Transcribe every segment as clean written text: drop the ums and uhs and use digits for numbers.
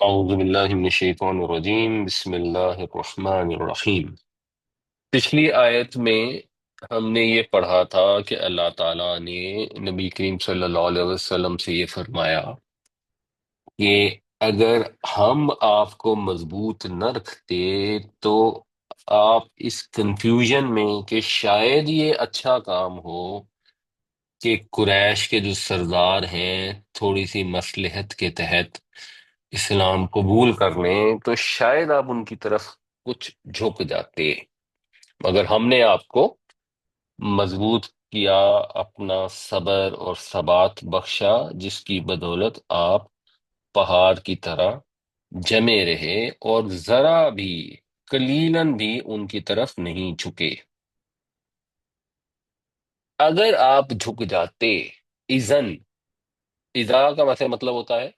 اعوذ باللہ من الشیطان الرجیم، بسم اللہ الرحمن الرحیم۔ پچھلی آیت میں ہم نے یہ پڑھا تھا کہ اللہ تعالیٰ نے نبی کریم صلی اللہ علیہ وسلم سے یہ فرمایا کہ اگر ہم آپ کو مضبوط نہ رکھتے تو آپ اس کنفیوژن میں کہ شاید یہ اچھا کام ہو کہ قریش کے جو سردار ہیں تھوڑی سی مصلحت کے تحت اسلام قبول کر لیں تو شاید آپ ان کی طرف کچھ جھک جاتے، مگر ہم نے آپ کو مضبوط کیا، اپنا صبر اور ثبات بخشا، جس کی بدولت آپ پہاڑ کی طرح جمے رہے اور ذرا بھی قلیلاً بھی ان کی طرف نہیں جھکے۔ اگر آپ جھک جاتے، اذن، اذا کا مطلب ہوتا ہے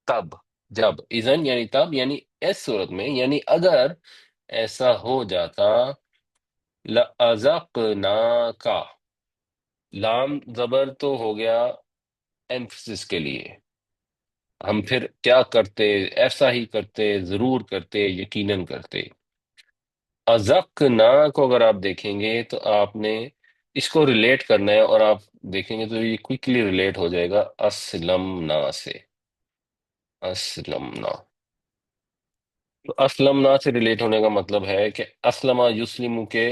تب، جب، اذن یعنی تب، یعنی اس صورت میں، یعنی اگر ایسا ہو جاتا، لَأَذَقْنَاكَ، لام زبر تو ہو گیا ایمفسس کے لیے، ہم پھر کیا کرتے، ایسا ہی کرتے، ضرور کرتے، یقیناً کرتے۔ ازقنا کو اگر آپ دیکھیں گے تو آپ نے اس کو ریلیٹ کرنا ہے، اور آپ دیکھیں گے تو یہ کوئکلی ریلیٹ ہو جائے گا اسلمنا سے، اسلمنا۔ تو اسلمنا سے ریلیٹ ہونے کا مطلب ہے کہ اسلمہ یسلمو کے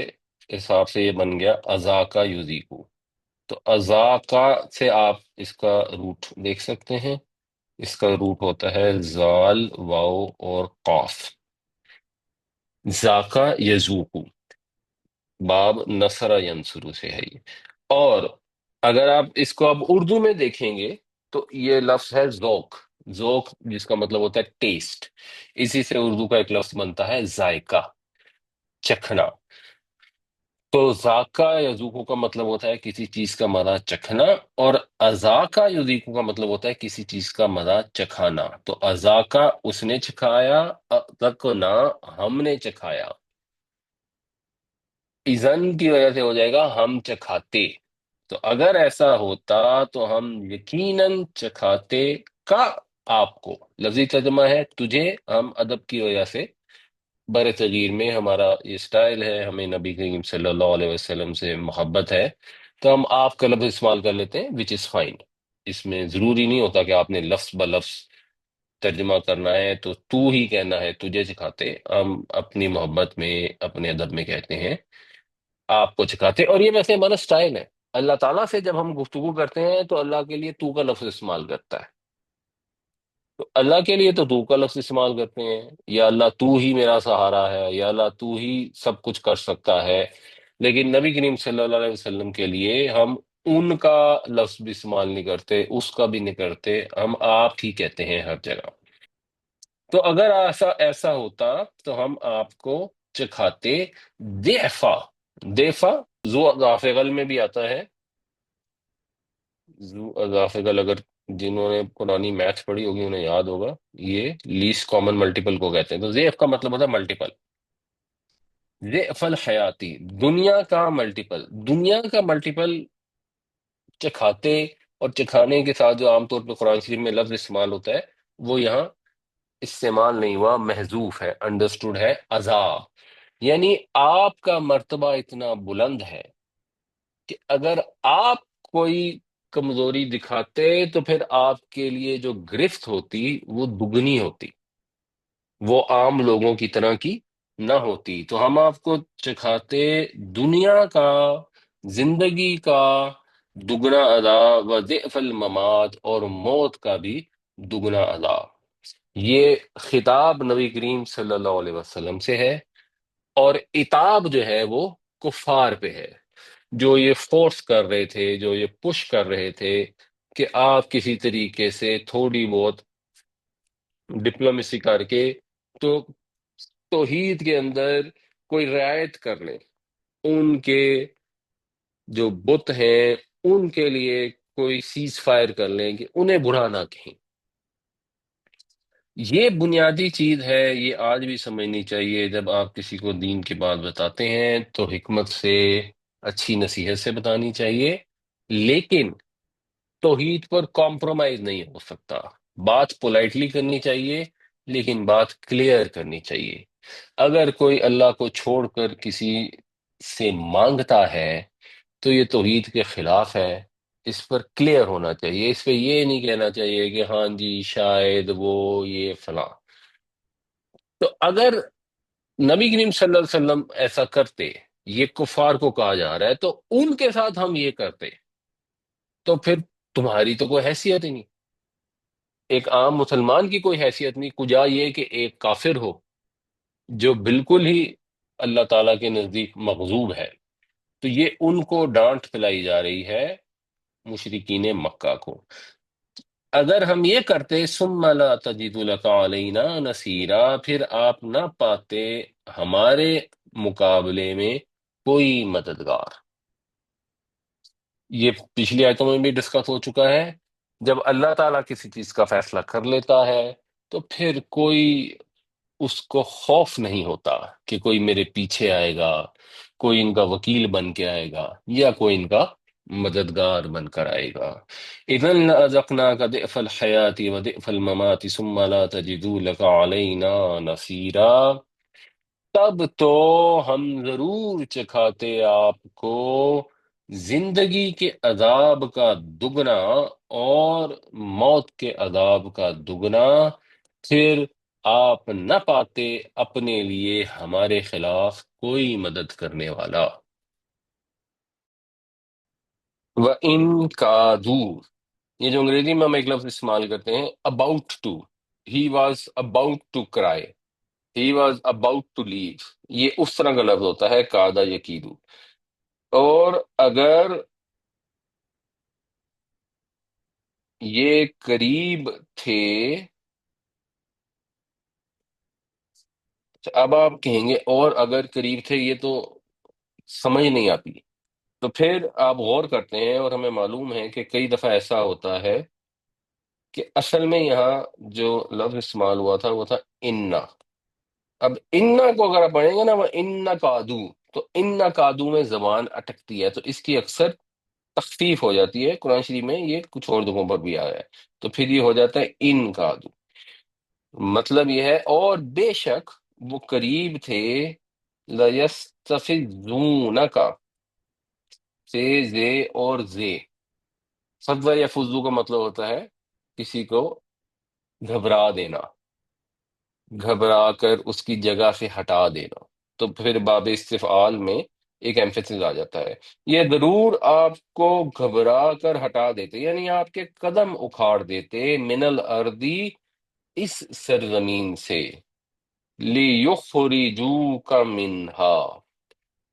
حساب سے یہ بن گیا ازاکا یزیکو۔ تو ازاکا سے آپ اس کا روٹ دیکھ سکتے ہیں، اس کا روٹ ہوتا ہے زال، واو اور قاف۔ ذاکا یزوکو، باب نصر ینصرو سے ہے یہ۔ اور اگر آپ اس کو اب اردو میں دیکھیں گے تو یہ لفظ ہے ذوق، ذوق جس کا مطلب ہوتا ہے ٹیسٹ، اسی سے اردو کا ایک لفظ بنتا ہے ذائقہ، چکھنا۔ تو ذاکہ یا ذوقو کا مطلب ہوتا ہے کسی چیز کا مزہ چکھنا، اور اذاکا یذیکو کا مطلب ہوتا ہے کسی چیز کا مزہ چکھانا۔ تو اذاکا اس نے چکھایا، اذقنا ہم نے چکھایا، اذن کی وجہ سے ہو جائے گا ہم چکھاتے۔ تو اگر ایسا ہوتا تو ہم یقیناً چکھاتے کا آپ کو، لفظی ترجمہ ہے تجھے، ہم ادب کی وجہ سے بر صغیر میں ہمارا یہ سٹائل ہے، ہمیں نبی کریم صلی اللہ علیہ وسلم سے محبت ہے، تو ہم آپ کا لفظ استعمال کر لیتے ہیں، وچ از فائن۔ اس میں ضروری نہیں ہوتا کہ آپ نے لفظ بہ لفظ ترجمہ کرنا ہے تو تو ہی کہنا ہے تجھے سکھاتے، ہم اپنی محبت میں، اپنے ادب میں کہتے ہیں آپ کو سکھاتے، اور یہ ویسے ہمارا سٹائل ہے۔ اللہ تعالیٰ سے جب ہم گفتگو کرتے ہیں تو اللہ کے لیے تو کا لفظ استعمال کرتا ہے، تو اللہ کے لیے تو کا لفظ استعمال کرتے ہیں، یا اللہ تو ہی میرا سہارا ہے، یا اللہ تو ہی سب کچھ کر سکتا ہے۔ لیکن نبی کریم صلی اللہ علیہ وسلم کے لیے ہم ان کا لفظ بھی استعمال نہیں کرتے، اس کا بھی نہیں کرتے، ہم آپ ہی کہتے ہیں ہر جگہ۔ تو اگر ایسا ہوتا تو ہم آپ کو چکھاتے دیفا، دیفا ذو اضاف غل میں بھی آتا ہے، ذو اضاف غل، اگر جنہوں نے پرانی میتھ پڑھی ہوگی انہیں یاد ہوگا، یہ لیسٹ کامن ملٹیپل کو کہتے ہیں۔ تو زیف کا مطلب ہوتا ہے ملٹیپل، زیف الحیاتی، دنیا کا ملٹیپل، دنیا کا ملٹیپل چکھاتے، اور چکھانے کے ساتھ جو عام طور پہ قرآن شریف میں لفظ استعمال ہوتا ہے وہ یہاں استعمال نہیں ہوا، محذوف ہے، انڈرسٹوڈ ہے، عذاب، یعنی آپ کا مرتبہ اتنا بلند ہے کہ اگر آپ کوئی کمزوری دکھاتے تو پھر آپ کے لیے جو گرفت ہوتی وہ دگنی ہوتی، وہ عام لوگوں کی طرح کی نہ ہوتی۔ تو ہم آپ کو چکھاتے دنیا کا، زندگی کا دگنا عذاب، و ضعف الممات، اور موت کا بھی دگنا عذاب۔ یہ خطاب نبی کریم صلی اللہ علیہ وسلم سے ہے، اور عتاب جو ہے وہ کفار پہ ہے، جو یہ فورس کر رہے تھے، جو یہ پش کر رہے تھے کہ آپ کسی طریقے سے تھوڑی بہت ڈپلومیسی کر کے تو توحید کے اندر کوئی رعایت کر لیں، ان کے جو بت ہیں ان کے لیے کوئی سیز فائر کر لیں کہ انہیں برا نہ کہیں۔ یہ بنیادی چیز ہے، یہ آج بھی سمجھنی چاہیے، جب آپ کسی کو دین کی بات بتاتے ہیں تو حکمت سے، اچھی نصیحت سے بتانی چاہیے، لیکن توحید پر کمپرومائز نہیں ہو سکتا، بات پولائٹلی کرنی چاہیے، لیکن بات کلیئر کرنی چاہیے. اگر کوئی اللہ کو چھوڑ کر کسی سے مانگتا ہے تو یہ توحید کے خلاف ہے. اس پر کلیئر ہونا چاہیے. اس پہ یہ نہیں کہنا چاہیے کہ ہاں جی شاید وہ یہ فلاں. تو اگر نبی کریم صلی اللہ علیہ وسلم ایسا کرتے، یہ کفار کو کہا جا رہا ہے، تو ان کے ساتھ ہم یہ کرتے تو پھر تمہاری تو کوئی حیثیت ہی نہیں. ایک عام مسلمان کی کوئی حیثیت نہیں، کجا یہ کہ ایک کافر ہو جو بالکل ہی اللہ تعالیٰ کے نزدیک مغضوب ہے. تو یہ ان کو ڈانٹ پلائی جا رہی ہے، مشرکین مکہ کو. اگر ہم یہ کرتے ثم لا تجد لک علینا نصیرا، پھر آپ نہ پاتے ہمارے مقابلے میں کوئی مددگار. یہ پچھلی آیتوں میں بھی ڈسکس ہو چکا ہے. جب اللہ تعالیٰ کسی چیز کا فیصلہ کر لیتا ہے تو پھر کوئی اس کو خوف نہیں ہوتا کہ کوئی میرے پیچھے آئے گا، کوئی ان کا وکیل بن کے آئے گا، یا کوئی ان کا مددگار بن کر آئے گا. اذا لأذقناک ضعف الحیات وضعف الممات ثم لا تجد لك علینا نصیرا. تب تو ہم ضرور چکھاتے آپ کو زندگی کے عذاب کا دگنا اور موت کے عذاب کا دگنا، پھر آپ نہ پاتے اپنے لیے ہمارے خلاف کوئی مدد کرنے والا. وَإِن كَادُوا، یہ جو انگریزی میں ہم ایک لفظ استعمال کرتے ہیں about to، he was about to cry، he was about to leave، یہ اس طرح کا لفظ ہوتا ہے کادا یکیدو. اور اگر یہ قریب تھے، اب آپ کہیں گے اور اگر قریب تھے، یہ تو سمجھ نہیں آتی. تو پھر آپ غور کرتے ہیں اور ہمیں معلوم ہے کہ کئی دفعہ ایسا ہوتا ہے کہ اصل میں یہاں جو لفظ استعمال ہوا تھا وہ تھا انا. اب انا کو اگر آپ پڑھیں گے نا، وہ انا کادو، تو انا کادو میں زبان اٹکتی ہے، تو اس کی اکثر تخفیف ہو جاتی ہے. قرآن شریف میں یہ کچھ اور جگہوں پر بھی آیا ہے، تو پھر یہ ہو جاتا ہے ان کادو. مطلب یہ ہے اور بے شک وہ قریب تھے، لَيَسْتَفِزُّونَكَ سے زے اور زے. فضا یا فضو کا مطلب ہوتا ہے کسی کو گھبرا دینا، گھبرا کر اس کی جگہ سے ہٹا دینا. تو پھر باب استفعال میں ایک ایمفیسس آ جاتا ہے. یہ ضرور آپ کو گھبرا کر ہٹا دیتے، یعنی آپ کے قدم اکھاڑ دیتے، من الارضی، اس سرزمین سے، لِيُخْرِجُوكَ مِنْهَا،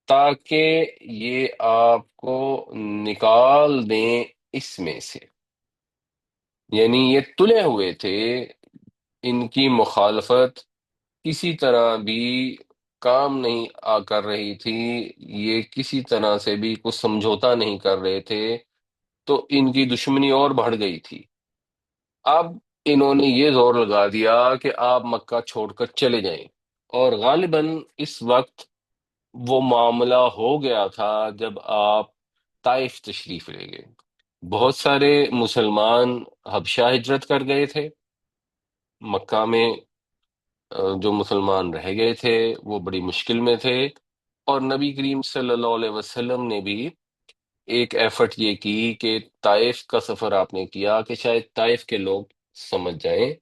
تاکہ یہ آپ کو نکال دیں اس میں سے. یعنی یہ تلے ہوئے تھے، ان کی مخالفت کسی طرح بھی کام نہیں کر رہی تھی، یہ کسی طرح سے بھی کچھ سمجھوتا نہیں کر رہے تھے، تو ان کی دشمنی اور بڑھ گئی تھی. اب انہوں نے یہ زور لگا دیا کہ آپ مکہ چھوڑ کر چلے جائیں، اور غالباً اس وقت وہ معاملہ ہو گیا تھا جب آپ طائف تشریف لے گئے. بہت سارے مسلمان حبشہ ہجرت کر گئے تھے. مکہ میں جو مسلمان رہ گئے تھے وہ بڑی مشکل میں تھے، اور نبی کریم صلی اللہ علیہ وسلم نے بھی ایک ایفرٹ یہ کی کہ طائف کا سفر آپ نے کیا کہ شاید طائف کے لوگ سمجھ جائیں.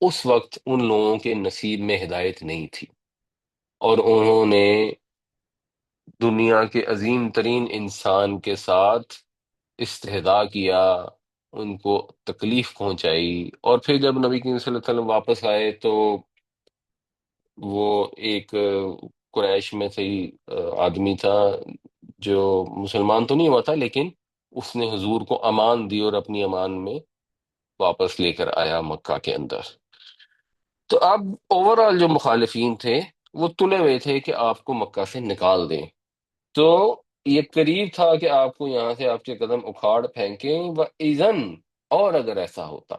اس وقت ان لوگوں کے نصیب میں ہدایت نہیں تھی، اور انہوں نے دنیا کے عظیم ترین انسان کے ساتھ استہزاء کیا، ان کو تکلیف پہنچائی. اور پھر جب نبی کریم صلی اللہ علیہ وسلم واپس آئے تو وہ ایک قریش میں سے ہی آدمی تھا جو مسلمان تو نہیں ہوا تھا، لیکن اس نے حضور کو امان دی اور اپنی امان میں واپس لے کر آیا مکہ کے اندر. تو اب اوور آل جو مخالفین تھے وہ تلے ہوئے تھے کہ آپ کو مکہ سے نکال دیں. تو یہ قریب تھا کہ آپ کو یہاں سے آپ کے قدم اکھاڑ پھینکیں. وَإِذًا، اور اگر ایسا ہوتا،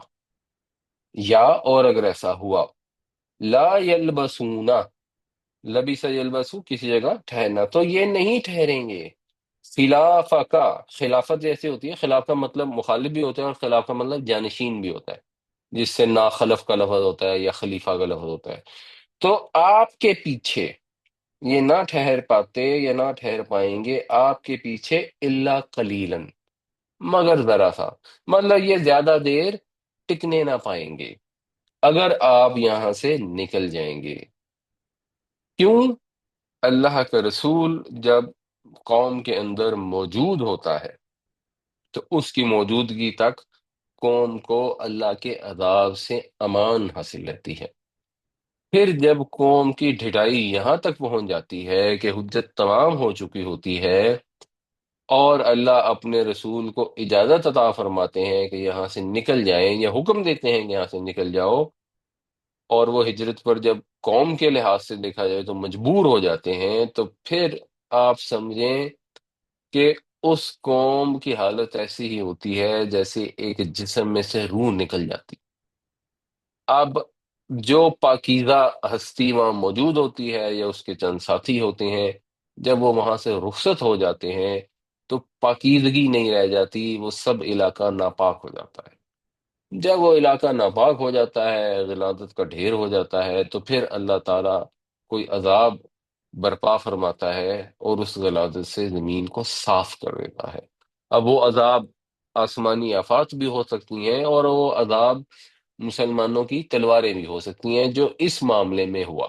یا اور اگر ایسا ہوا، لا یلبسون، لبس یلبسو کسی جگہ ٹھہرنا، تو یہ نہیں ٹھہریں گے. خلاف کا، خلافت جیسے ہوتی ہے، خلاف کا مطلب مخالف بھی ہوتا ہے اور خلاف کا مطلب جانشین بھی ہوتا ہے. جس سے ناخلف کا لفظ ہوتا ہے یا خلیفہ کا لفظ ہوتا ہے. تو آپ کے پیچھے یہ نہ ٹھہر پاتے یا نہ ٹھہر پائیں گے آپ کے پیچھے الا قلیلاً، مگر ذرا سا. مطلب یہ زیادہ دیر ٹکنے نہ پائیں گے اگر آپ یہاں سے نکل جائیں گے. کیوں؟ اللہ کا رسول جب قوم کے اندر موجود ہوتا ہے تو اس کی موجودگی تک قوم کو اللہ کے عذاب سے امان حاصل رہتی ہے. پھر جب قوم کی ڈھٹائی یہاں تک پہنچ جاتی ہے کہ حجت تمام ہو چکی ہوتی ہے اور اللہ اپنے رسول کو اجازت عطا فرماتے ہیں کہ یہاں سے نکل جائیں یا حکم دیتے ہیں کہ یہاں سے نکل جاؤ، اور وہ ہجرت پر جب قوم کے لحاظ سے دیکھا جائے تو مجبور ہو جاتے ہیں، تو پھر آپ سمجھیں کہ اس قوم کی حالت ایسی ہی ہوتی ہے جیسے ایک جسم میں سے روح نکل جاتی. اب جو پاکیزہ ہستی وہاں موجود ہوتی ہے یا اس کے چند ساتھی ہوتے ہیں، جب وہ وہاں سے رخصت ہو جاتے ہیں تو پاکیزگی نہیں رہ جاتی، وہ سب علاقہ ناپاک ہو جاتا ہے. جب وہ علاقہ ناپاک ہو جاتا ہے، غلاظت کا ڈھیر ہو جاتا ہے، تو پھر اللہ تعالیٰ کوئی عذاب برپا فرماتا ہے اور اس غلاظت سے زمین کو صاف کر دیتا ہے. اب وہ عذاب آسمانی آفات بھی ہو سکتی ہیں اور وہ عذاب مسلمانوں کی تلواریں بھی ہو سکتی ہیں، جو اس معاملے میں ہوا.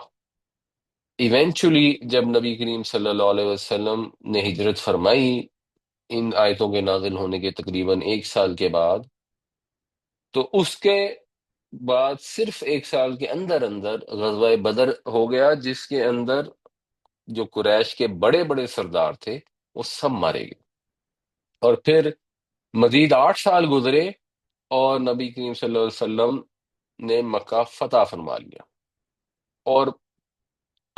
ایونچولی جب نبی کریم صلی اللہ علیہ وسلم نے ہجرت فرمائی ان آیتوں کے نازل ہونے کے تقریباً 1 سال کے بعد، تو اس کے بعد صرف 1 سال کے اندر اندر غزوہ بدر ہو گیا، جس کے اندر جو قریش کے بڑے بڑے سردار تھے وہ سب مارے گئے. اور پھر مزید 8 سال گزرے اور نبی کریم صلی اللہ علیہ وسلم نے مکہ فتح فرما لیا. اور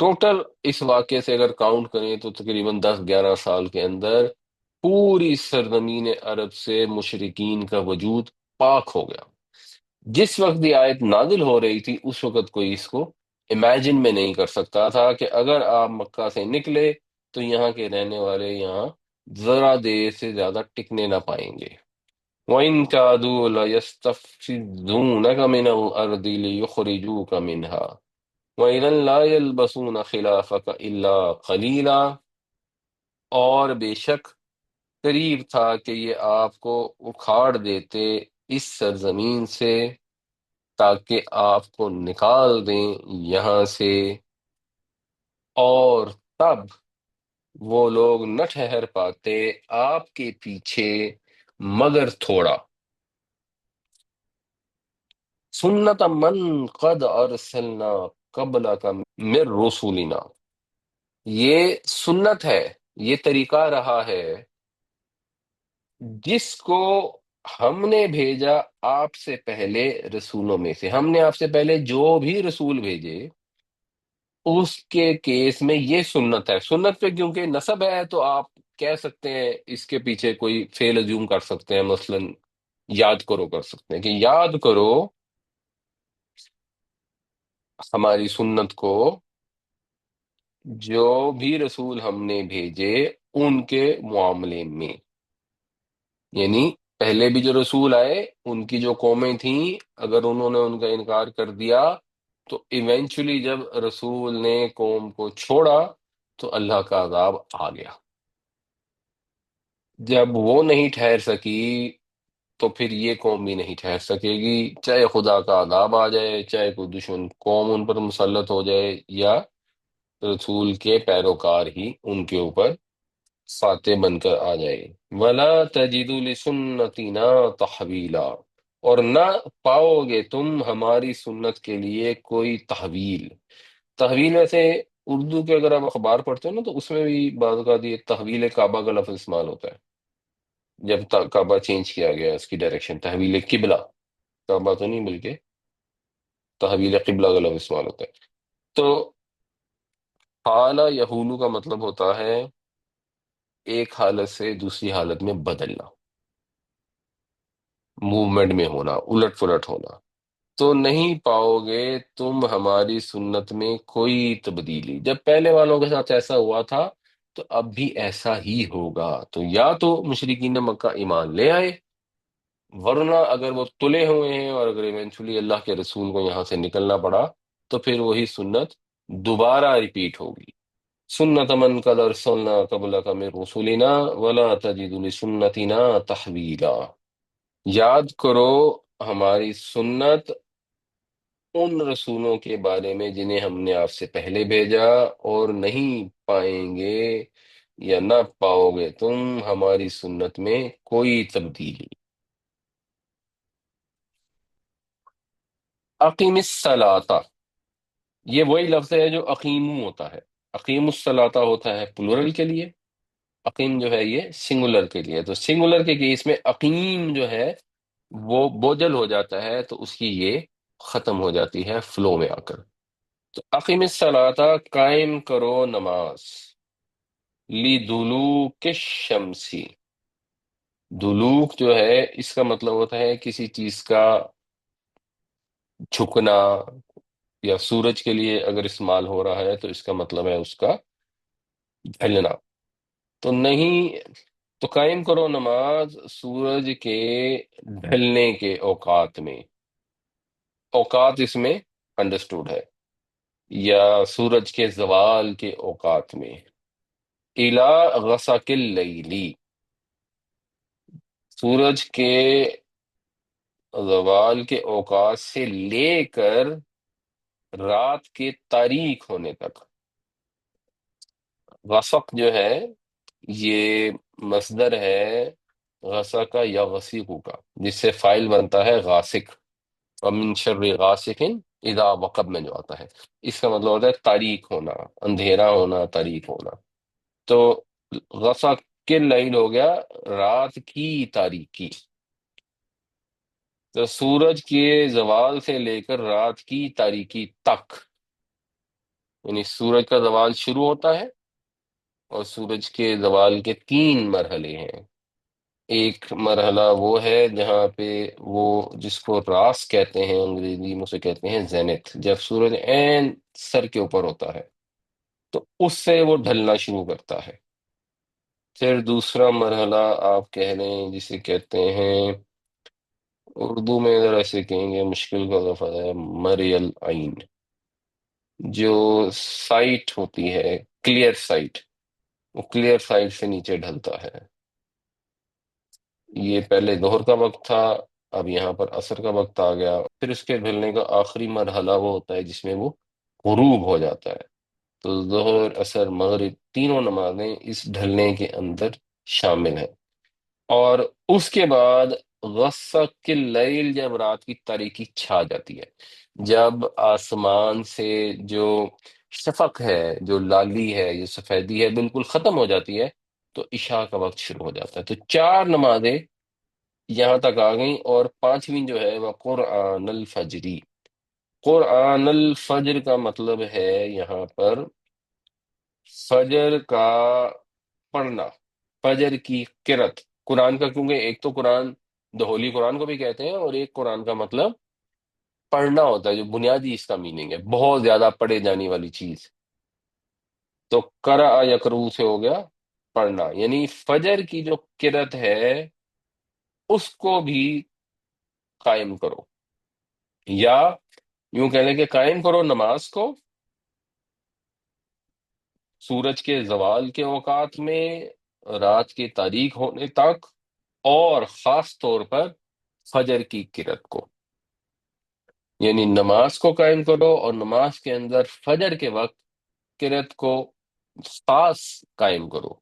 ٹوٹل اس واقعے سے اگر کاؤنٹ کریں تو تقریباً 10-11 سال کے اندر پوری سرزمین عرب سے مشرکین کا وجود پاک ہو گیا. جس وقت یہ آیت نازل ہو رہی تھی اس وقت کوئی اس کو امیجن میں نہیں کر سکتا تھا کہ اگر آپ مکہ سے نکلے تو یہاں کے رہنے والے یہاں ذرا دیر سے زیادہ ٹکنے نہ پائیں گے. وَإِن كَادُوا لَيَسْتَفْزُونَكَ مِنَ الْأَرْضِ لِيُخْرِجُوكَ مِنْهَا وَإِذًا لَا يَلْبَسُونَ خِلَافَكَ إِلَّا قَلِيلًا. اور بے شک قریب تھا کہ یہ آپ کو اکھاڑ دیتے اس سرزمین سے تاکہ آپ کو نکال دیں یہاں سے، اور تب وہ لوگ نہ ٹھہر پاتے آپ کے پیچھے مگر تھوڑا. سنت من قد ارسلنا قبلک من رسولنا، یہ سنت ہے، یہ طریقہ رہا ہے جس کو ہم نے بھیجا آپ سے پہلے رسولوں میں سے. ہم نے آپ سے پہلے جو بھی رسول بھیجے اس کے کیس میں یہ سنت ہے. سنت پہ کیونکہ نسب ہے تو آپ کہہ سکتے ہیں اس کے پیچھے کوئی فعل ازیوم کر سکتے ہیں، مثلا یاد کرو کر سکتے ہیں کہ یاد کرو ہماری سنت کو، جو بھی رسول ہم نے بھیجے ان کے معاملے میں. یعنی پہلے بھی جو رسول آئے ان کی جو قومیں تھیں اگر انہوں نے ان کا انکار کر دیا تو ایونچولی جب رسول نے قوم کو چھوڑا تو اللہ کا عذاب آ گیا. جب وہ نہیں ٹھہر سکی تو پھر یہ قوم بھی نہیں ٹھہر سکے گی، چاہے خدا کا عذاب آ جائے، چاہے کوئی دشمن قوم ان پر مسلط ہو جائے، یا رسول کے پیروکار ہی ان کے اوپر فاتح بن کر آ جائے. وَلَا تَجِدُ لِسُنَّتِنَا تَحْوِيلًا، اور نہ پاؤ گے تم ہماری سنت کے لیے کوئی تحویل. تحویل ویسے اردو کے اگر آپ اخبار پڑھتے ہو نا تو اس میں بھی بعض اوقات یہ تحویل کعبہ کا لفظ استعمال ہوتا ہے. جب کعبہ چینج کیا گیا اس کی ڈائریکشن، تحویل قبلہ، کعبہ تو نہیں بلکہ تحویل قبلہ کا لفظ استعمال ہوتا ہے. تو حالہ یہولو کا مطلب ہوتا ہے ایک حالت سے دوسری حالت میں بدلنا، موومنٹ میں ہونا، الٹ پلٹ ہونا. تو نہیں پاؤ گے تم ہماری سنت میں کوئی تبدیلی. جب پہلے والوں کے ساتھ ایسا ہوا تھا تو اب بھی ایسا ہی ہوگا. تو یا تو مشرکین مکہ ایمان لے آئے ورنہ اگر وہ تلے ہوئے ہیں اور اگر ایونچولی اللہ کے رسول کو یہاں سے نکلنا پڑا تو پھر وہی سنت دوبارہ ریپیٹ ہوگی. سنت من قد ارسلنا قبلک من رسولنا ولا تجد لسنتنا تحویلا. یاد کرو ہماری سنت ان رسولوں کے بارے میں جنہیں ہم نے آپ سے پہلے بھیجا، اور نہیں پائیں گے یا نہ پاؤ گے تم ہماری سنت میں کوئی تبدیلی. اقیم الصلاۃ، یہ وہی لفظ ہے جو اقیمو ہوتا ہے. اقیم الصلاۃ ہوتا ہے پلورل کے لیے، اقیم جو ہے یہ سنگولر کے لیے. تو سنگولر کے کیس میں اقیم جو ہے وہ بوجل ہو جاتا ہے، تو اس کی یہ ختم ہو جاتی ہے فلو میں آ کر. تو اقیم الصلاۃ، قائم کرو نماز، لدلوک الشمسی. دلوک جو ہے اس کا مطلب ہوتا ہے کسی چیز کا جھکنا، یا سورج کے لیے اگر استعمال ہو رہا ہے تو اس کا مطلب ہے اس کا ڈھلنا. تو نہیں، تو قائم کرو نماز سورج کے ڈھلنے کے اوقات میں. اوقات اس میں انڈرسٹوڈ ہے، یا سورج کے زوال کے اوقات میں. الا غسق اللیلی، سورج کے زوال کے اوقات سے لے کر رات کے تاریک ہونے تک. غسق جو ہے یہ مصدر ہے غسق یا غسیق کا، جس سے فائل بنتا ہے غاسق. ومن شر غاسق اذا وقب میں جو آتا ہے، اس کا مطلب ہوتا ہے تاریک ہونا، اندھیرا ہونا، تاریک ہونا. تو غسق کے لیل ہو گیا رات کی تاریکی. تو سورج کے زوال سے لے کر رات کی تاریکی تک، یعنی سورج کا زوال شروع ہوتا ہے اور سورج کے زوال کے تین مرحلے ہیں. ایک مرحلہ وہ ہے جہاں پہ وہ جس کو راس کہتے ہیں، انگریزی میں اسے کہتے ہیں زینت، جب سورج عین سر کے اوپر ہوتا ہے تو اس سے وہ ڈھلنا شروع کرتا ہے. پھر دوسرا مرحلہ آپ کہہ لیں جسے کہتے ہیں، اردو میں اگر ایسے کہیں گے مشکل کا لفظ ہے مریل عین، جو سائٹ ہوتی ہے کلیئر سائٹ، وہ کلیئر سائٹ سے نیچے ڈھلتا ہے. یہ پہلے ظہر کا وقت تھا، اب یہاں پر عصر کا وقت آ گیا. پھر اس کے ڈھلنے کا آخری مرحلہ وہ ہوتا ہے جس میں وہ غروب ہو جاتا ہے. تو ظہر، عصر، مغرب تینوں نمازیں اس ڈھلنے کے اندر شامل ہیں. اور اس کے بعد غسق اللیل، جب رات کی تاریکی چھا جاتی ہے، جب آسمان سے جو شفق ہے، جو لالی ہے، جو سفیدی ہے بالکل ختم ہو جاتی ہے، تو عشاء کا وقت شروع ہو جاتا ہے. تو چار نمازیں یہاں تک آ گئیں. اور پانچویں جو ہے وہ قرآن الفجری. قرآن الفجر کا مطلب ہے یہاں پر فجر کا پڑھنا، فجر کی قرت. قرآن کا، کیونکہ ایک تو قرآن دہولی قرآن کو بھی کہتے ہیں، اور ایک قرآن کا مطلب پڑھنا ہوتا ہے، جو بنیادی اس کا میننگ ہے، بہت زیادہ پڑھے جانے والی چیز. تو قرأ یقرؤ سے ہو گیا پڑھنا، یعنی فجر کی جو قرت ہے اس کو بھی قائم کرو، یا یوں کہہ لیں کہ قائم کرو نماز کو سورج کے زوال کے اوقات میں، رات کے تاریک ہونے تک، اور خاص طور پر فجر کی کرت کو. یعنی نماز کو قائم کرو اور نماز کے اندر فجر کے وقت کرت کو خاص قائم کرو،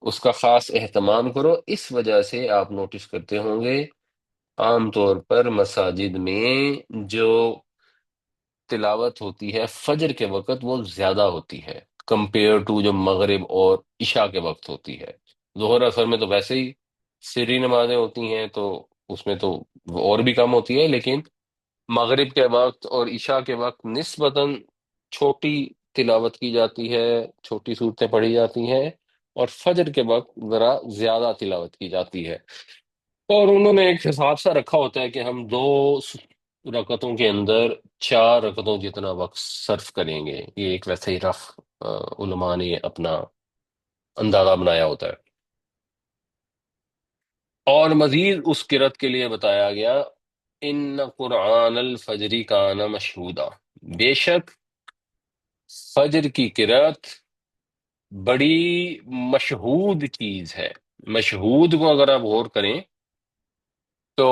اس کا خاص اہتمام کرو. اس وجہ سے آپ نوٹس کرتے ہوں گے عام طور پر مساجد میں جو تلاوت ہوتی ہے فجر کے وقت وہ زیادہ ہوتی ہے کمپیئر ٹو جو مغرب اور عشاء کے وقت ہوتی ہے. ظہر اثر میں تو ویسے ہی سری نمازیں ہوتی ہیں تو اس میں تو وہ اور بھی کم ہوتی ہے، لیکن مغرب کے وقت اور عشاء کے وقت نسبتاً چھوٹی تلاوت کی جاتی ہے، چھوٹی صورتیں پڑھی جاتی ہیں، اور فجر کے وقت ذرا زیادہ تلاوت کی جاتی ہے. اور انہوں نے ایک حساب سا رکھا ہوتا ہے کہ ہم دو رکعتوں کے اندر 4 رکعتوں جتنا وقت صرف کریں گے. یہ ایک ویسے ہی رف علماء نے اپنا اندازہ بنایا ہوتا ہے. اور مزید اس قرت کے لیے بتایا گیا، ان قرآن الفجر کان مشہودا، بے شک فجر کی قرات بڑی مشہود چیز ہے۔ مشہود کو اگر آپ غور کریں تو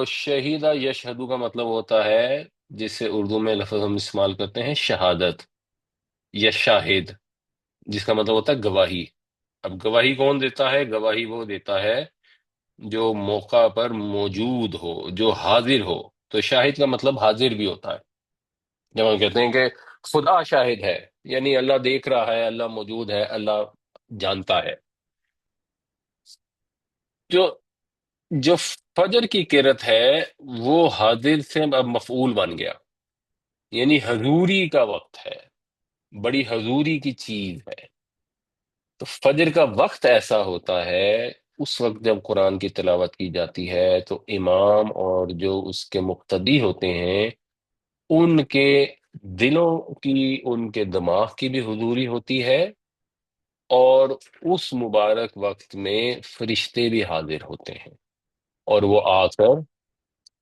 شہیدہ یشہدو کا مطلب ہوتا ہے، جس سے اردو میں لفظ ہم استعمال کرتے ہیں شہادت یا شاہد، جس کا مطلب ہوتا ہے گواہی۔ اب گواہی کون دیتا ہے؟ گواہی وہ دیتا ہے جو موقع پر موجود ہو، جو حاضر ہو۔ تو شاہد کا مطلب حاضر بھی ہوتا ہے، جب ہم کہتے ہیں کہ خدا شاہد ہے، یعنی اللہ دیکھ رہا ہے، اللہ موجود ہے، اللہ جانتا ہے۔ جو جو فجر کی کرت ہے وہ حاضر سے اب مفعول بن گیا، یعنی حضوری کا وقت ہے، بڑی حضوری کی چیز ہے۔ تو فجر کا وقت ایسا ہوتا ہے، اس وقت جب قرآن کی تلاوت کی جاتی ہے تو امام اور جو اس کے مقتدی ہوتے ہیں ان کے دلوں کی، ان کے دماغ کی بھی حضوری ہوتی ہے، اور اس مبارک وقت میں فرشتے بھی حاضر ہوتے ہیں اور وہ آ کر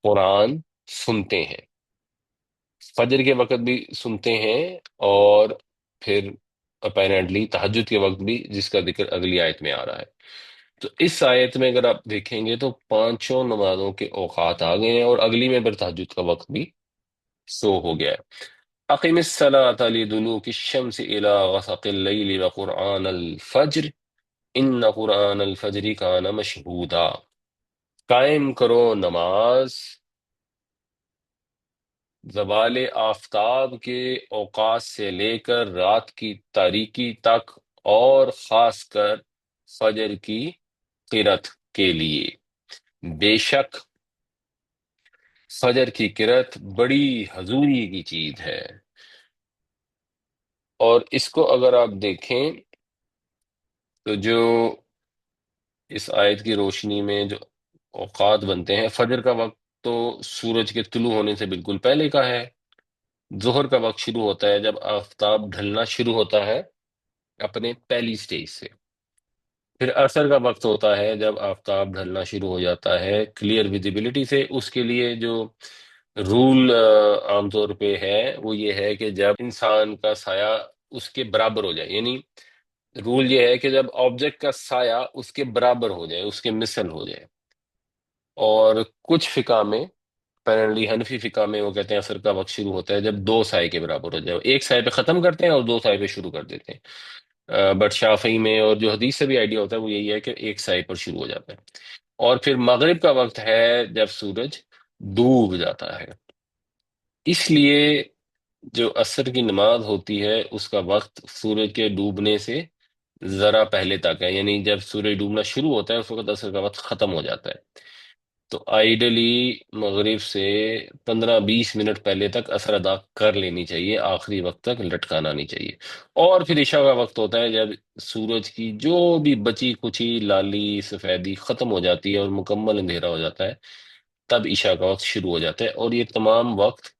قرآن سنتے ہیں۔ فجر کے وقت بھی سنتے ہیں، اور پھر اپیرنٹلی تہجد کے وقت بھی، جس کا ذکر اگلی آیت میں آ رہا ہے۔ تو اس آیت میں اگر آپ دیکھیں گے تو پانچوں نمازوں کے اوقات آ گئے ہیں، اور اگلی میں پھر تہجد کا وقت بھی شو ہو گیا ہے۔ اقم الصلاۃ لدلوک الشمس الى غسق اللیل وقرآن الفجر ان قرآن الفجر کان مشہودا، قائم کرو نماز زوال آفتاب کے اوقات سے لے کر رات کی تاریکی تک، اور خاص کر فجر کی قرت کے لیے۔ بے شک فجر کی قرت بڑی حضوری کی چیز ہے۔ اور اس کو اگر آپ دیکھیں تو جو اس آیت کی روشنی میں جو اوقات بنتے ہیں، فجر کا وقت تو سورج کے طلوع ہونے سے بالکل پہلے کا ہے۔ ظہر کا وقت شروع ہوتا ہے جب آفتاب ڈھلنا شروع ہوتا ہے اپنے پہلی سٹیج سے۔ پھر عصر کا وقت ہوتا ہے جب آفتاب ڈھلنا شروع ہو جاتا ہے کلیئر ویزیبلٹی سے۔ اس کے لیے جو رول عام طور پہ ہے وہ یہ ہے کہ جب انسان کا سایہ اس کے برابر ہو جائے، یعنی رول یہ ہے کہ جب آبجیکٹ کا سایہ اس کے برابر ہو جائے، اس کے مثل ہو جائے۔ اور کچھ فقہ میں، اپیرنٹلی حنفی فقہ میں، وہ کہتے ہیں عصر کا وقت شروع ہوتا ہے جب دو سائے کے برابر ہو جائے، ایک سائے پہ ختم کرتے ہیں اور دو سائے پہ شروع کر دیتے ہیں۔ بٹ شافعی میں اور جو حدیث سے بھی آئیڈیا ہوتا ہے وہ یہی ہے کہ ایک سائے پر شروع ہو جاتا ہے۔ اور پھر مغرب کا وقت ہے جب سورج ڈوب جاتا ہے۔ اس لیے جو عصر کی نماز ہوتی ہے اس کا وقت سورج کے ڈوبنے سے ذرا پہلے تک ہے، یعنی جب سورج ڈوبنا شروع ہوتا ہے اس وقت عصر کا وقت ختم ہو جاتا ہے۔ تو آئیڈلی مغرب سے 15-20 منٹ پہلے تک عصر ادا کر لینی چاہیے، آخری وقت تک لٹکانا نہیں چاہیے۔ اور پھر عشاء کا وقت ہوتا ہے جب سورج کی جو بھی بچی کچی لالی سفیدی ختم ہو جاتی ہے اور مکمل اندھیرا ہو جاتا ہے، تب عشاء کا وقت شروع ہو جاتا ہے۔ اور یہ تمام وقت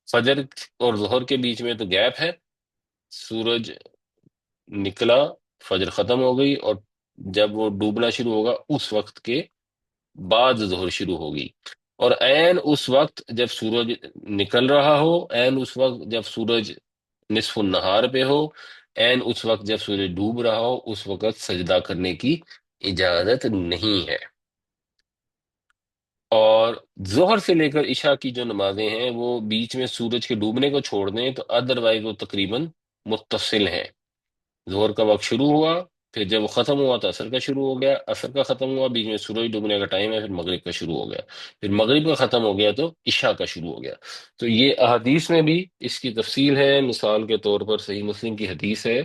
فجر اور ظہر کے بیچ میں تو گیپ ہے، سورج نکلا، فجر ختم ہو گئی، اور جب وہ ڈوبنا شروع ہوگا اس وقت کے بعد ظہر شروع ہوگی۔ اور عین اس وقت جب سورج نکل رہا ہو، عین اس وقت جب سورج نصف النہار پہ ہو، عین اس وقت جب سورج ڈوب رہا ہو، اس وقت سجدہ کرنے کی اجازت نہیں ہے۔ اور ظہر سے لے کر عشاء کی جو نمازیں ہیں وہ بیچ میں سورج کے ڈوبنے کو چھوڑ دیں تو ادروائز وہ تقریباً متصل ہیں۔ ظہر کا وقت شروع ہوا، پھر جب وہ ختم ہوا تو عصر کا شروع ہو گیا، عصر کا ختم ہوا، بیچ میں سورج ڈوبنے کا ٹائم ہے، پھر مغرب کا شروع ہو گیا، پھر مغرب کا ختم ہو گیا تو عشاء کا شروع ہو گیا۔ تو یہ احادیث میں بھی اس کی تفصیل ہے۔ مثال کے طور پر صحیح مسلم کی حدیث ہے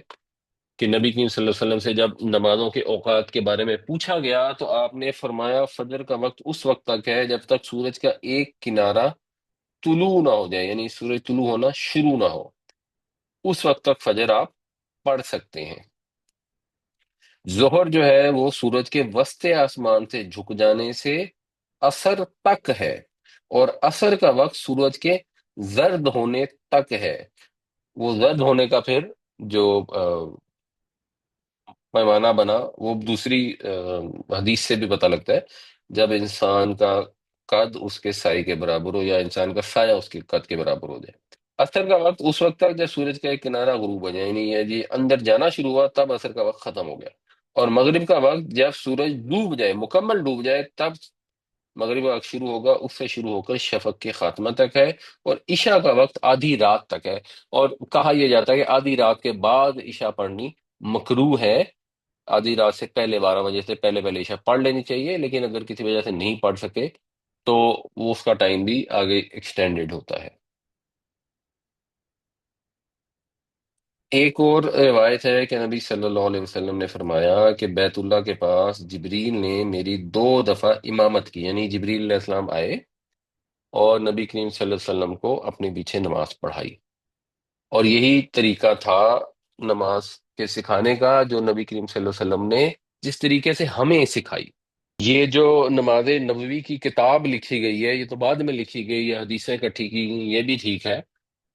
کہ نبی کریم صلی اللہ علیہ وسلم سے جب نمازوں کے اوقات کے بارے میں پوچھا گیا تو آپ نے فرمایا فجر کا وقت اس وقت تک ہے جب تک سورج کا ایک کنارہ طلوع نہ ہو جائے، یعنی سورج طلوع ہونا شروع نہ ہو، اس وقت تک فجر آپ پڑھ سکتے ہیں۔ ظہر جو ہے وہ سورج کے وسط آسمان سے جھک جانے سے عصر تک ہے، اور عصر کا وقت سورج کے زرد ہونے تک ہے۔ وہ زرد ہونے کا پھر جو پیمانہ بنا، وہ دوسری حدیث سے بھی پتہ لگتا ہے، جب انسان کا قد اس کے سائے کے برابر ہو، یا انسان کا سایہ اس کے قد کے برابر ہو جائے۔ اثر کا وقت اس وقت تک جب سورج کا ایک کنارہ غروب ہو جائے، یعنی یہ جی اندر جانا شروع ہوا تب اثر کا وقت ختم ہو گیا۔ اور مغرب کا وقت جب سورج ڈوب جائے، مکمل ڈوب جائے، تب مغرب کا وقت شروع ہوگا، اس سے شروع ہو کر شفق کے خاتمہ تک ہے۔ اور عشاء کا وقت آدھی رات تک ہے، اور کہا یہ جاتا ہے کہ آدھی رات کے بعد عشاء پڑھنی مکروہ ہے۔ آدھی رات سے پہلے 12 بجے سے پہلے پہلے عشاء پڑھ لینی چاہیے، لیکن اگر کسی وجہ سے نہیں پڑھ سکے تو وہ اس کا ٹائم بھی آگے ایکسٹینڈڈ ہوتا ہے۔ ایک اور روایت ہے کہ نبی صلی اللہ علیہ وسلم نے فرمایا کہ بیت اللہ کے پاس جبریل نے میری 2 دفعہ امامت کی، یعنی جبریل علیہ السلام آئے اور نبی کریم صلی اللہ علیہ وسلم کو اپنے پیچھے نماز پڑھائی۔ اور یہی طریقہ تھا نماز کے سکھانے کا جو نبی کریم صلی اللہ علیہ وسلم نے جس طریقے سے ہمیں سکھائی۔ یہ جو نماز نبوی کی کتاب لکھی گئی ہے، یہ تو بعد میں لکھی گئی ہے، حدیثیں اکٹھی کی گئی، یہ بھی ٹھیک ہے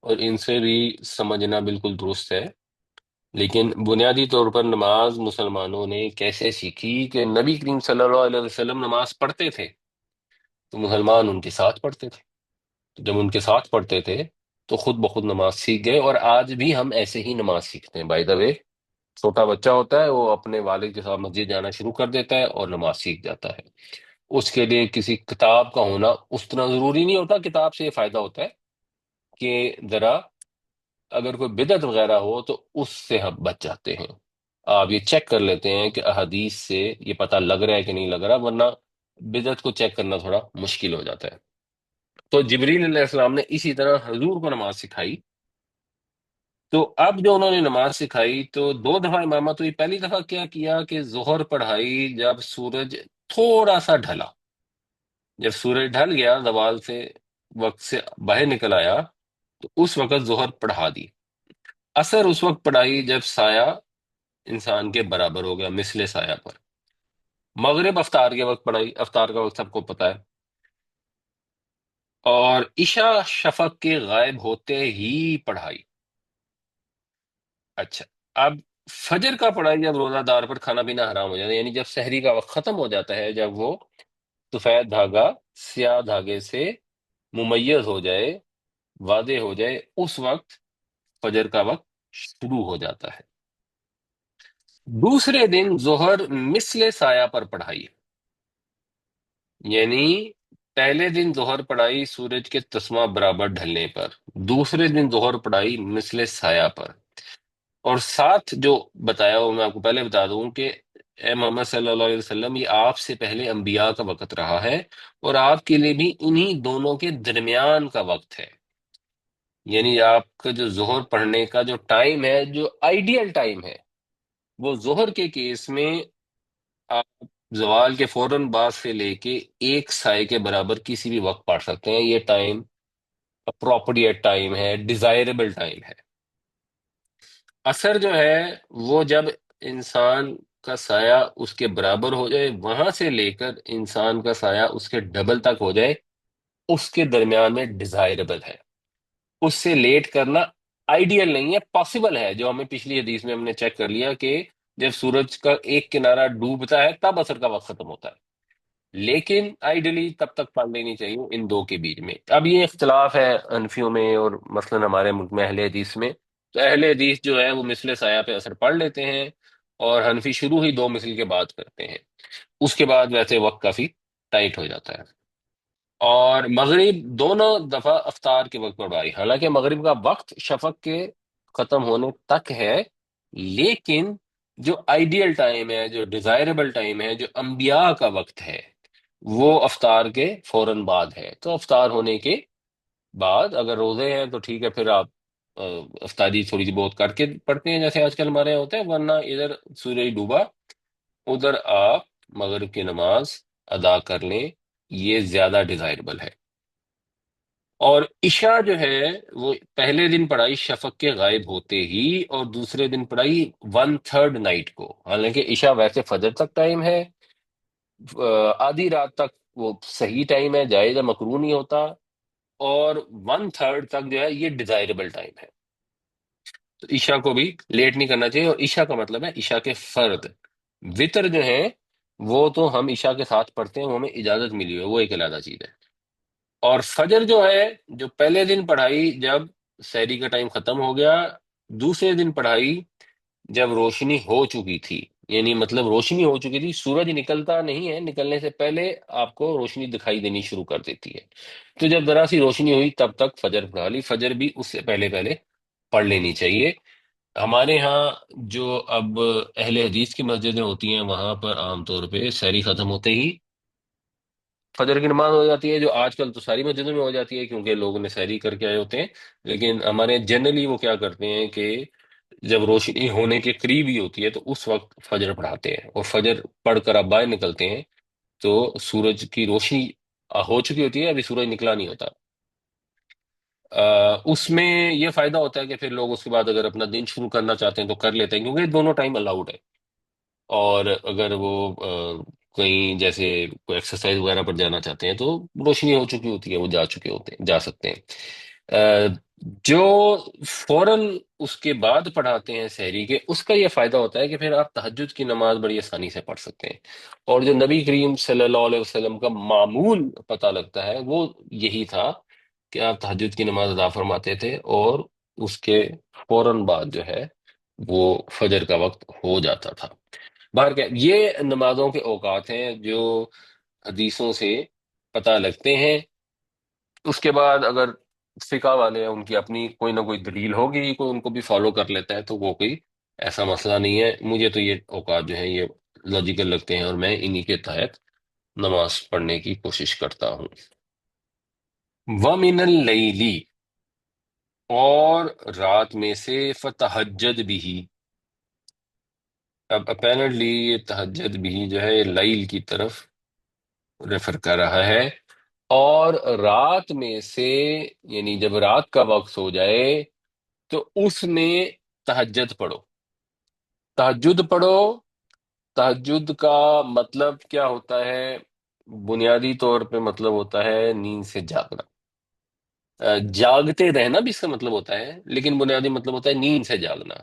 اور ان سے بھی سمجھنا بالکل درست ہے۔ لیکن بنیادی طور پر نماز مسلمانوں نے کیسے سیکھی کہ نبی کریم صلی اللہ علیہ وسلم نماز پڑھتے تھے تو مسلمان ان کے ساتھ پڑھتے تھے، تو جب ان کے ساتھ پڑھتے تھے تو خود بخود نماز سیکھ گئے۔ اور آج بھی ہم ایسے ہی نماز سیکھتے ہیں، بائی دا وے۔ چھوٹا بچہ ہوتا ہے، وہ اپنے والد کے ساتھ مسجد جانا شروع کر دیتا ہے اور نماز سیکھ جاتا ہے۔ اس کے لیے کسی کتاب کا ہونا اس طرح ضروری نہیں ہوتا۔ کتاب سے یہ فائدہ ہوتا ہے کہ ذرا اگر کوئی بدعت وغیرہ ہو تو اس سے ہم بچ جاتے ہیں۔ آپ یہ چیک کر لیتے ہیں کہ احادیث سے یہ پتہ لگ رہا ہے کہ نہیں لگ رہا، ورنہ بدعت کو چیک کرنا تھوڑا مشکل ہو جاتا ہے۔ تو جبریل علیہ السلام نے اسی طرح حضور کو نماز سکھائی۔ تو اب جو انہوں نے نماز سکھائی تو 2 دفعہ امامت ہوئی۔ پہلی دفعہ کیا کیا کہ ظہر پڑھائی جب سورج تھوڑا سا ڈھلا، جب سورج ڈھل گیا، زوال سے وقت سے باہر نکل آیا، تو اس وقت ظہر پڑھا دی۔ اثر اس وقت پڑھائی جب سایہ انسان کے برابر ہو گیا، مثل سایہ پر۔ مغرب افطار کے وقت پڑھائی، افطار کا وقت سب کو پتہ ہے۔ اور عشاء شفق کے غائب ہوتے ہی پڑھائی۔ اچھا، اب فجر کا پڑھائی جب روزہ دار پر کھانا پینا حرام ہو جاتا ہے، یعنی جب سحری کا وقت ختم ہو جاتا ہے، جب وہ سفید دھاگا سیاہ دھاگے سے ممیز ہو جائے، واضح ہو جائے، اس وقت فجر کا وقت شروع ہو جاتا ہے۔ دوسرے دن ظہر مثل سایہ پر پڑھائی، یعنی پہلے دن ظہر پڑھائی سورج کے تسمہ برابر ڈھلنے پر، دوسرے دن ظہر پڑھائی مثل سایہ پر۔ اور ساتھ جو بتایا وہ میں آپ کو پہلے بتا دوں کہ اے محمد صلی اللہ علیہ وسلم، یہ آپ سے پہلے انبیاء کا وقت رہا ہے، اور آپ کے لیے بھی انہی دونوں کے درمیان کا وقت ہے۔ یعنی آپ کا جو ظہر پڑھنے کا جو ٹائم ہے، جو آئیڈیل ٹائم ہے، وہ ظہر کے کیس میں آپ زوال کے فوراً بعد سے لے کے ایک سائے کے برابر کسی بھی وقت پڑھ سکتے ہیں۔ یہ ٹائم اپروپریٹ ٹائم ہے، ڈیزائربل ٹائم ہے۔ اثر جو ہے وہ جب انسان کا سایہ اس کے برابر ہو جائے، وہاں سے لے کر انسان کا سایہ اس کے ڈبل تک ہو جائے، اس کے درمیان میں ڈیزائربل ہے۔ اس سے لیٹ کرنا آئیڈیل نہیں ہے، پاسبل ہے، جو ہمیں پچھلی حدیث میں ہم نے چیک کر لیا کہ جب سورج کا ایک کنارہ ڈوبتا ہے تب اثر کا وقت ختم ہوتا ہے، لیکن آئیڈلی تب تک پڑھ لینی چاہیے ان دو کے بیچ میں۔ اب یہ اختلاف ہے حنفیوں میں اور مثلا ہمارے ملک میں اہل حدیث میں۔ تو اہل حدیث جو ہے وہ مثل سایہ پہ اثر پڑھ لیتے ہیں، اور حنفی شروع ہی 2 مثل کے بعد کرتے ہیں۔ اس کے بعد ویسے وقت کافی ٹائٹ ہو جاتا ہے۔ اور مغرب دونوں دفعہ افطار کے وقت پڑھائی، حالانکہ مغرب کا وقت شفق کے ختم ہونے تک ہے، لیکن جو آئیڈیل ٹائم ہے، جو ڈیزائربل ٹائم ہے، جو انبیاء کا وقت ہے، وہ افطار کے فوراً بعد ہے۔ تو افطار ہونے کے بعد اگر روزے ہیں تو ٹھیک ہے، پھر آپ افطاری تھوڑی سی بہت کر کے پڑھتے ہیں جیسے آج کل ہمارے یہاں ہوتا ہے، ورنہ ادھر سورج ڈوبا ادھر آپ مغرب کی نماز ادا کر لیں، یہ زیادہ ڈیزائربل ہے۔ اور عشاء جو ہے وہ پہلے دن پڑھائی شفق کے غائب ہوتے ہی، اور دوسرے دن پڑھائی 1/3 نائٹ کو۔ حالانکہ عشاء ویسے فجر تک ٹائم ہے، آدھی رات تک وہ صحیح ٹائم ہے، جائز ہے، مکروہ نہیں ہوتا، اور 1/3 تک جو ہے یہ ڈیزائربل ٹائم ہے۔ تو عشاء کو بھی لیٹ نہیں کرنا چاہیے، اور عشاء کا مطلب ہے عشاء کے فرد۔ وطر جو ہیں وہ تو ہم عشاء کے ساتھ پڑھتے ہیں، وہ ہمیں اجازت ملی ہے، وہ ایک علیحدہ چیز ہے۔ اور فجر جو ہے، جو پہلے دن پڑھائی جب سحری کا ٹائم ختم ہو گیا، دوسرے دن پڑھائی جب روشنی ہو چکی تھی، یعنی مطلب روشنی ہو چکی تھی، سورج نکلتا نہیں ہے، نکلنے سے پہلے آپ کو روشنی دکھائی دینی شروع کر دیتی ہے، تو جب ذرا سی روشنی ہوئی تب تک فجر پڑھا لی۔ فجر بھی اس سے پہلے پہلے پڑھ لینی چاہیے۔ ہمارے ہاں جو اب اہل حدیث کی مسجدیں ہوتی ہیں، وہاں پر عام طور پہ سحری ختم ہوتے ہی فجر کی نماز ہو جاتی ہے، جو آج کل تو ساری مسجدوں میں ہو جاتی ہے کیونکہ لوگ نے سحری کر کے آئے ہوتے ہیں۔ لیکن ہمارے جنرلی وہ کیا کرتے ہیں کہ جب روشنی ہونے کے قریب ہی ہوتی ہے تو اس وقت فجر پڑھاتے ہیں، اور فجر پڑھ کر اب باہر نکلتے ہیں تو سورج کی روشنی ہو چکی ہوتی ہے، ابھی سورج نکلا نہیں ہوتا۔ اس میں یہ فائدہ ہوتا ہے کہ پھر لوگ اس کے بعد اگر اپنا دن شروع کرنا چاہتے ہیں تو کر لیتے ہیں، کیونکہ دونوں ٹائم الاؤڈ ہے۔ اور اگر وہ کہیں جیسے کوئی ایکسرسائز وغیرہ پر جانا چاہتے ہیں تو روشنی ہو چکی ہوتی ہے، وہ جا چکے ہوتے ہیں، جا سکتے ہیں۔ آ، جو فوراً اس کے بعد پڑھاتے ہیں سحری کے، اس کا یہ فائدہ ہوتا ہے کہ پھر آپ تہجد کی نماز بڑی آسانی سے پڑھ سکتے ہیں، اور جو نبی کریم صلی اللہ علیہ وسلم کا معمول پتہ لگتا ہے وہ یہی تھا کہ آپ تہجد کی نماز ادا فرماتے تھے، اور اس کے فوراً بعد جو ہے وہ فجر کا وقت ہو جاتا تھا۔ باہر کیا، یہ نمازوں کے اوقات ہیں جو حدیثوں سے پتہ لگتے ہیں۔ اس کے بعد اگر فقہ والے ہیں، ان کی اپنی کوئی نہ کوئی دلیل ہوگی، کوئی ان کو بھی فالو کر لیتا ہے تو وہ کوئی ایسا مسئلہ نہیں ہے۔ مجھے تو یہ اوقات جو ہیں یہ لاجیکل لگتے ہیں، اور میں انہی کے تحت نماز پڑھنے کی کوشش کرتا ہوں۔ وَمِنَ اللیلی، اور رات میں سے فتہجد بھی۔ اب اپیرنٹلی یہ تہجد بھی جو ہے یہ لیل کی طرف ریفر کر رہا ہے، اور رات میں سے یعنی جب رات کا وقت ہو جائے تو اس میں تہجد پڑھو، تہجد پڑھو۔ تہجد کا مطلب کیا ہوتا ہے؟ بنیادی طور پہ مطلب ہوتا ہے نیند سے جاگنا۔ جاگتے رہنا بھی اس کا مطلب ہوتا ہے، لیکن بنیادی مطلب ہوتا ہے نیند سے جاگنا۔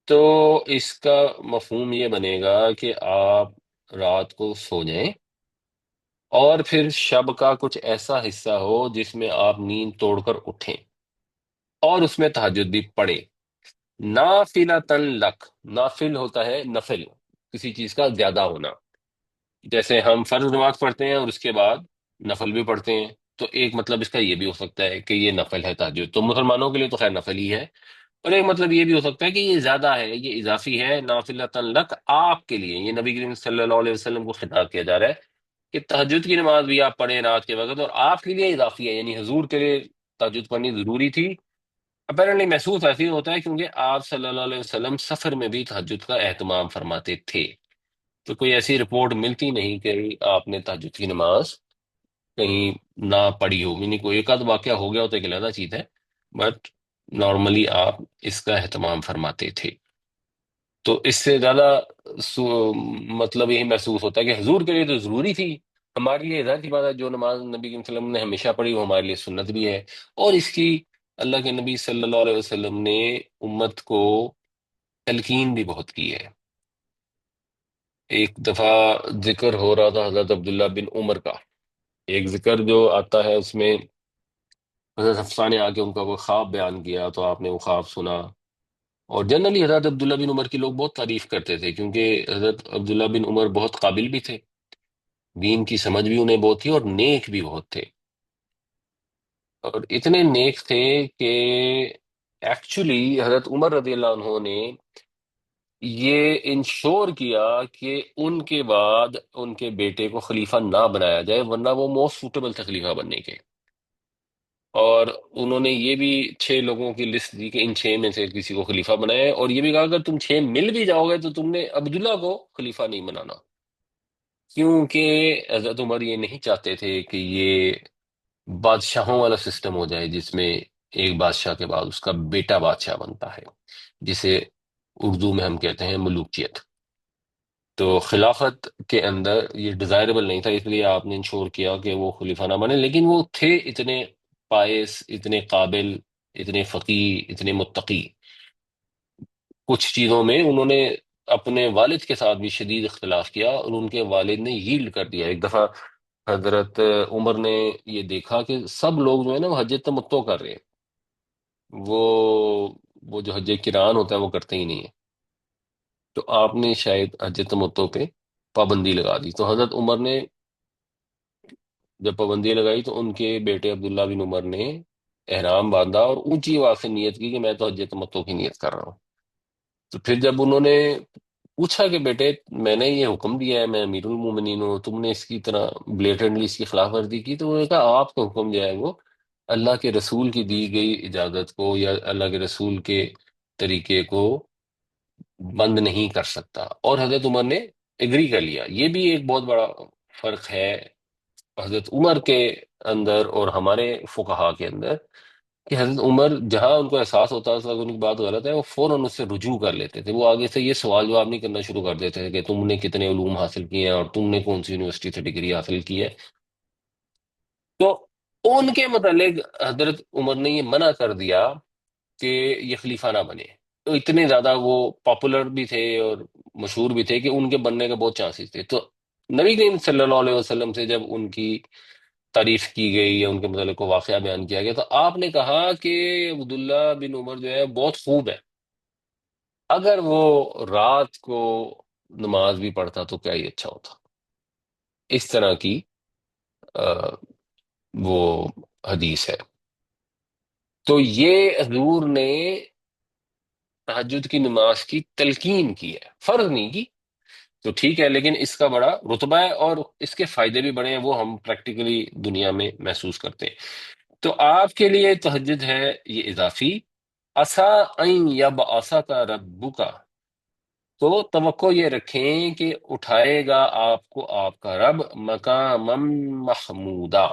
تو اس کا مفہوم یہ بنے گا کہ آپ رات کو سو جائیں، اور پھر شب کا کچھ ایسا حصہ ہو جس میں آپ نیند توڑ کر اٹھیں، اور اس میں تہجد بھی پڑھیں۔ نافلۃً لک، نافل ہوتا ہے نفل، کسی چیز کا زیادہ ہونا۔ جیسے ہم فرض نماز پڑھتے ہیں اور اس کے بعد نفل بھی پڑھتے ہیں، تو ایک مطلب اس کا یہ بھی ہو سکتا ہے کہ یہ نفل ہے تہجد، تو مسلمانوں کے لیے تو خیر نفل ہی ہے۔ اور ایک مطلب یہ بھی ہو سکتا ہے کہ یہ زیادہ ہے، یہ اضافی ہے، نافلۃً لک، آپ کے لیے، یہ نبی کریم صلی اللہ علیہ وسلم کو خطاب کیا جا رہا ہے کہ تہجد کی نماز بھی آپ پڑھیں رات کے وقت، اور آپ کے لیے اضافی ہے، یعنی حضور کے لیے تہجد پڑھنی ضروری تھی۔ اپیرنٹلی محسوس ایسے ہی ہوتا ہے کیونکہ آپ صلی اللہ علیہ وسلم سفر میں بھی تہجد کا اہتمام فرماتے تھے، تو کوئی ایسی رپورٹ ملتی نہیں کہ آپ نے تہجد کی نماز کہیں نہ پڑھی ہو، یعنی کوئی ایک آدھ واقعہ ہو گیا ہو تو ایک علیحدہ چیز ہے، بٹ نارملی آپ اس کا اہتمام فرماتے تھے۔ تو اس سے زیادہ مطلب یہی محسوس ہوتا ہے کہ حضور کے لیے تو ضروری تھی، ہمارے لیے ظاہر سی بات ہے جو نماز نبی کے وسلم نے ہمیشہ پڑھی وہ ہمارے لیے سنت بھی ہے، اور اس کی اللہ کے نبی صلی اللہ علیہ وسلم نے امت کو تلقین بھی بہت کی ہے۔ ایک دفعہ ذکر ہو رہا تھا حضرت عبداللہ بن عمر کا، ایک ذکر جو آتا ہے اس میں حضرت حفصہ نے آ کے ان کا کوئی خواب بیان کیا تو آپ نے وہ خواب سنا، اور جنرلی حضرت عبداللہ بن عمر کی لوگ بہت تعریف کرتے تھے کیونکہ حضرت عبداللہ بن عمر بہت قابل بھی تھے، دین کی سمجھ بھی انہیں بہت تھی، اور نیک بھی بہت تھے، اور اتنے نیک تھے کہ ایکچولی حضرت عمر رضی اللہ عنہ نے یہ انشور کیا کہ ان کے بعد ان کے بیٹے کو خلیفہ نہ بنایا جائے، ورنہ وہ موسٹ سوٹیبل تھے خلیفہ بننے کے۔ اور انہوں نے یہ بھی 6 لوگوں کی لسٹ دی کہ ان 6 میں سے کسی کو خلیفہ بنائے، اور یہ بھی کہا اگر تم 6 مل بھی جاؤ گے تو تم نے عبداللہ کو خلیفہ نہیں بنانا، کیونکہ حضرت عمر یہ نہیں چاہتے تھے کہ یہ بادشاہوں والا سسٹم ہو جائے جس میں ایک بادشاہ کے بعد اس کا بیٹا بادشاہ بنتا ہے، جسے اردو میں ہم کہتے ہیں ملوکیت۔ تو خلافت کے اندر یہ ڈیزائربل نہیں تھا، اس لیے آپ نے انشور کیا کہ وہ خلیفہ نہ بنے، لیکن وہ تھے اتنے پائس، اتنے قابل، اتنے فقی، اتنے متقی، کچھ چیزوں میں انہوں نے اپنے والد کے ساتھ بھی شدید اختلاف کیا، اور ان کے والد نے ییلڈ کر دیا۔ ایک دفعہ حضرت عمر نے یہ دیکھا کہ سب لوگ جو ہے نا وہ حج تمتع کر رہے ہیں، وہ وہ جو حج کران ہوتا ہے وہ کرتے ہی نہیں ہے، تو آپ نے شاید حج تمتع پہ پابندی لگا دی۔ تو حضرت عمر نے جب پابندی لگائی تو ان کے بیٹے عبداللہ بن عمر نے احرام باندھا اور اونچی آواز سے نیت کی کہ میں تو حج تمتع کی نیت کر رہا ہوں۔ تو پھر جب انہوں نے پوچھا کہ بیٹے میں نے یہ حکم دیا ہے، میں امیر المومنین ہوں، تم نے اس کی طرح بلیٹنٹلی اس کی خلاف ورزی کی، تو انہوں نے کہا آپ کا حکم جو ہے وہ اللہ کے رسول کی دی گئی اجازت کو یا اللہ کے رسول کے طریقے کو بند نہیں کر سکتا۔ اور حضرت عمر نے ایگری کر لیا۔ یہ بھی ایک بہت بڑا فرق ہے حضرت عمر کے اندر اور ہمارے فقہا کے اندر، کہ حضرت عمر جہاں ان کو احساس ہوتا تھا کہ ان کی بات غلط ہے، وہ فوراً اس سے رجوع کر لیتے تھے، وہ آگے سے یہ سوال جواب نہیں کرنا شروع کر دیتے تھے کہ تم نے کتنے علوم حاصل کیے ہیں اور تم نے کون سی یونیورسٹی سے ڈگری حاصل کی ہے۔ تو ان کے متعلق حضرت عمر نے یہ منع کر دیا کہ یہ خلیفہ نہ بنے۔ تو اتنے زیادہ وہ پاپولر بھی تھے اور مشہور بھی تھے کہ ان کے بننے کا بہت چانسز تھے۔ تو نبی کریم صلی اللہ علیہ وسلم سے جب ان کی تعریف کی گئی یا ان کے متعلق کو واقعہ بیان کیا گیا، تو آپ نے کہا کہ عبداللہ بن عمر جو ہے بہت خوب ہے، اگر وہ رات کو نماز بھی پڑھتا تو کیا ہی اچھا ہوتا۔ اس طرح کی آ، وہ حدیث ہے۔ تو یہ حضور نے تہجد کی نماز کی تلقین کی ہے، فرض نہیں کی تو ٹھیک ہے، لیکن اس کا بڑا رتبہ ہے اور اس کے فائدے بھی بڑے ہیں، وہ ہم پریکٹیکلی دنیا میں محسوس کرتے ہیں۔ تو آپ کے لیے تہجد ہے یہ اضافی، عسا این یبعث کا ربک کا، تو توقع یہ رکھیں کہ اٹھائے گا آپ کو آپ کا رب مقام محمودہ،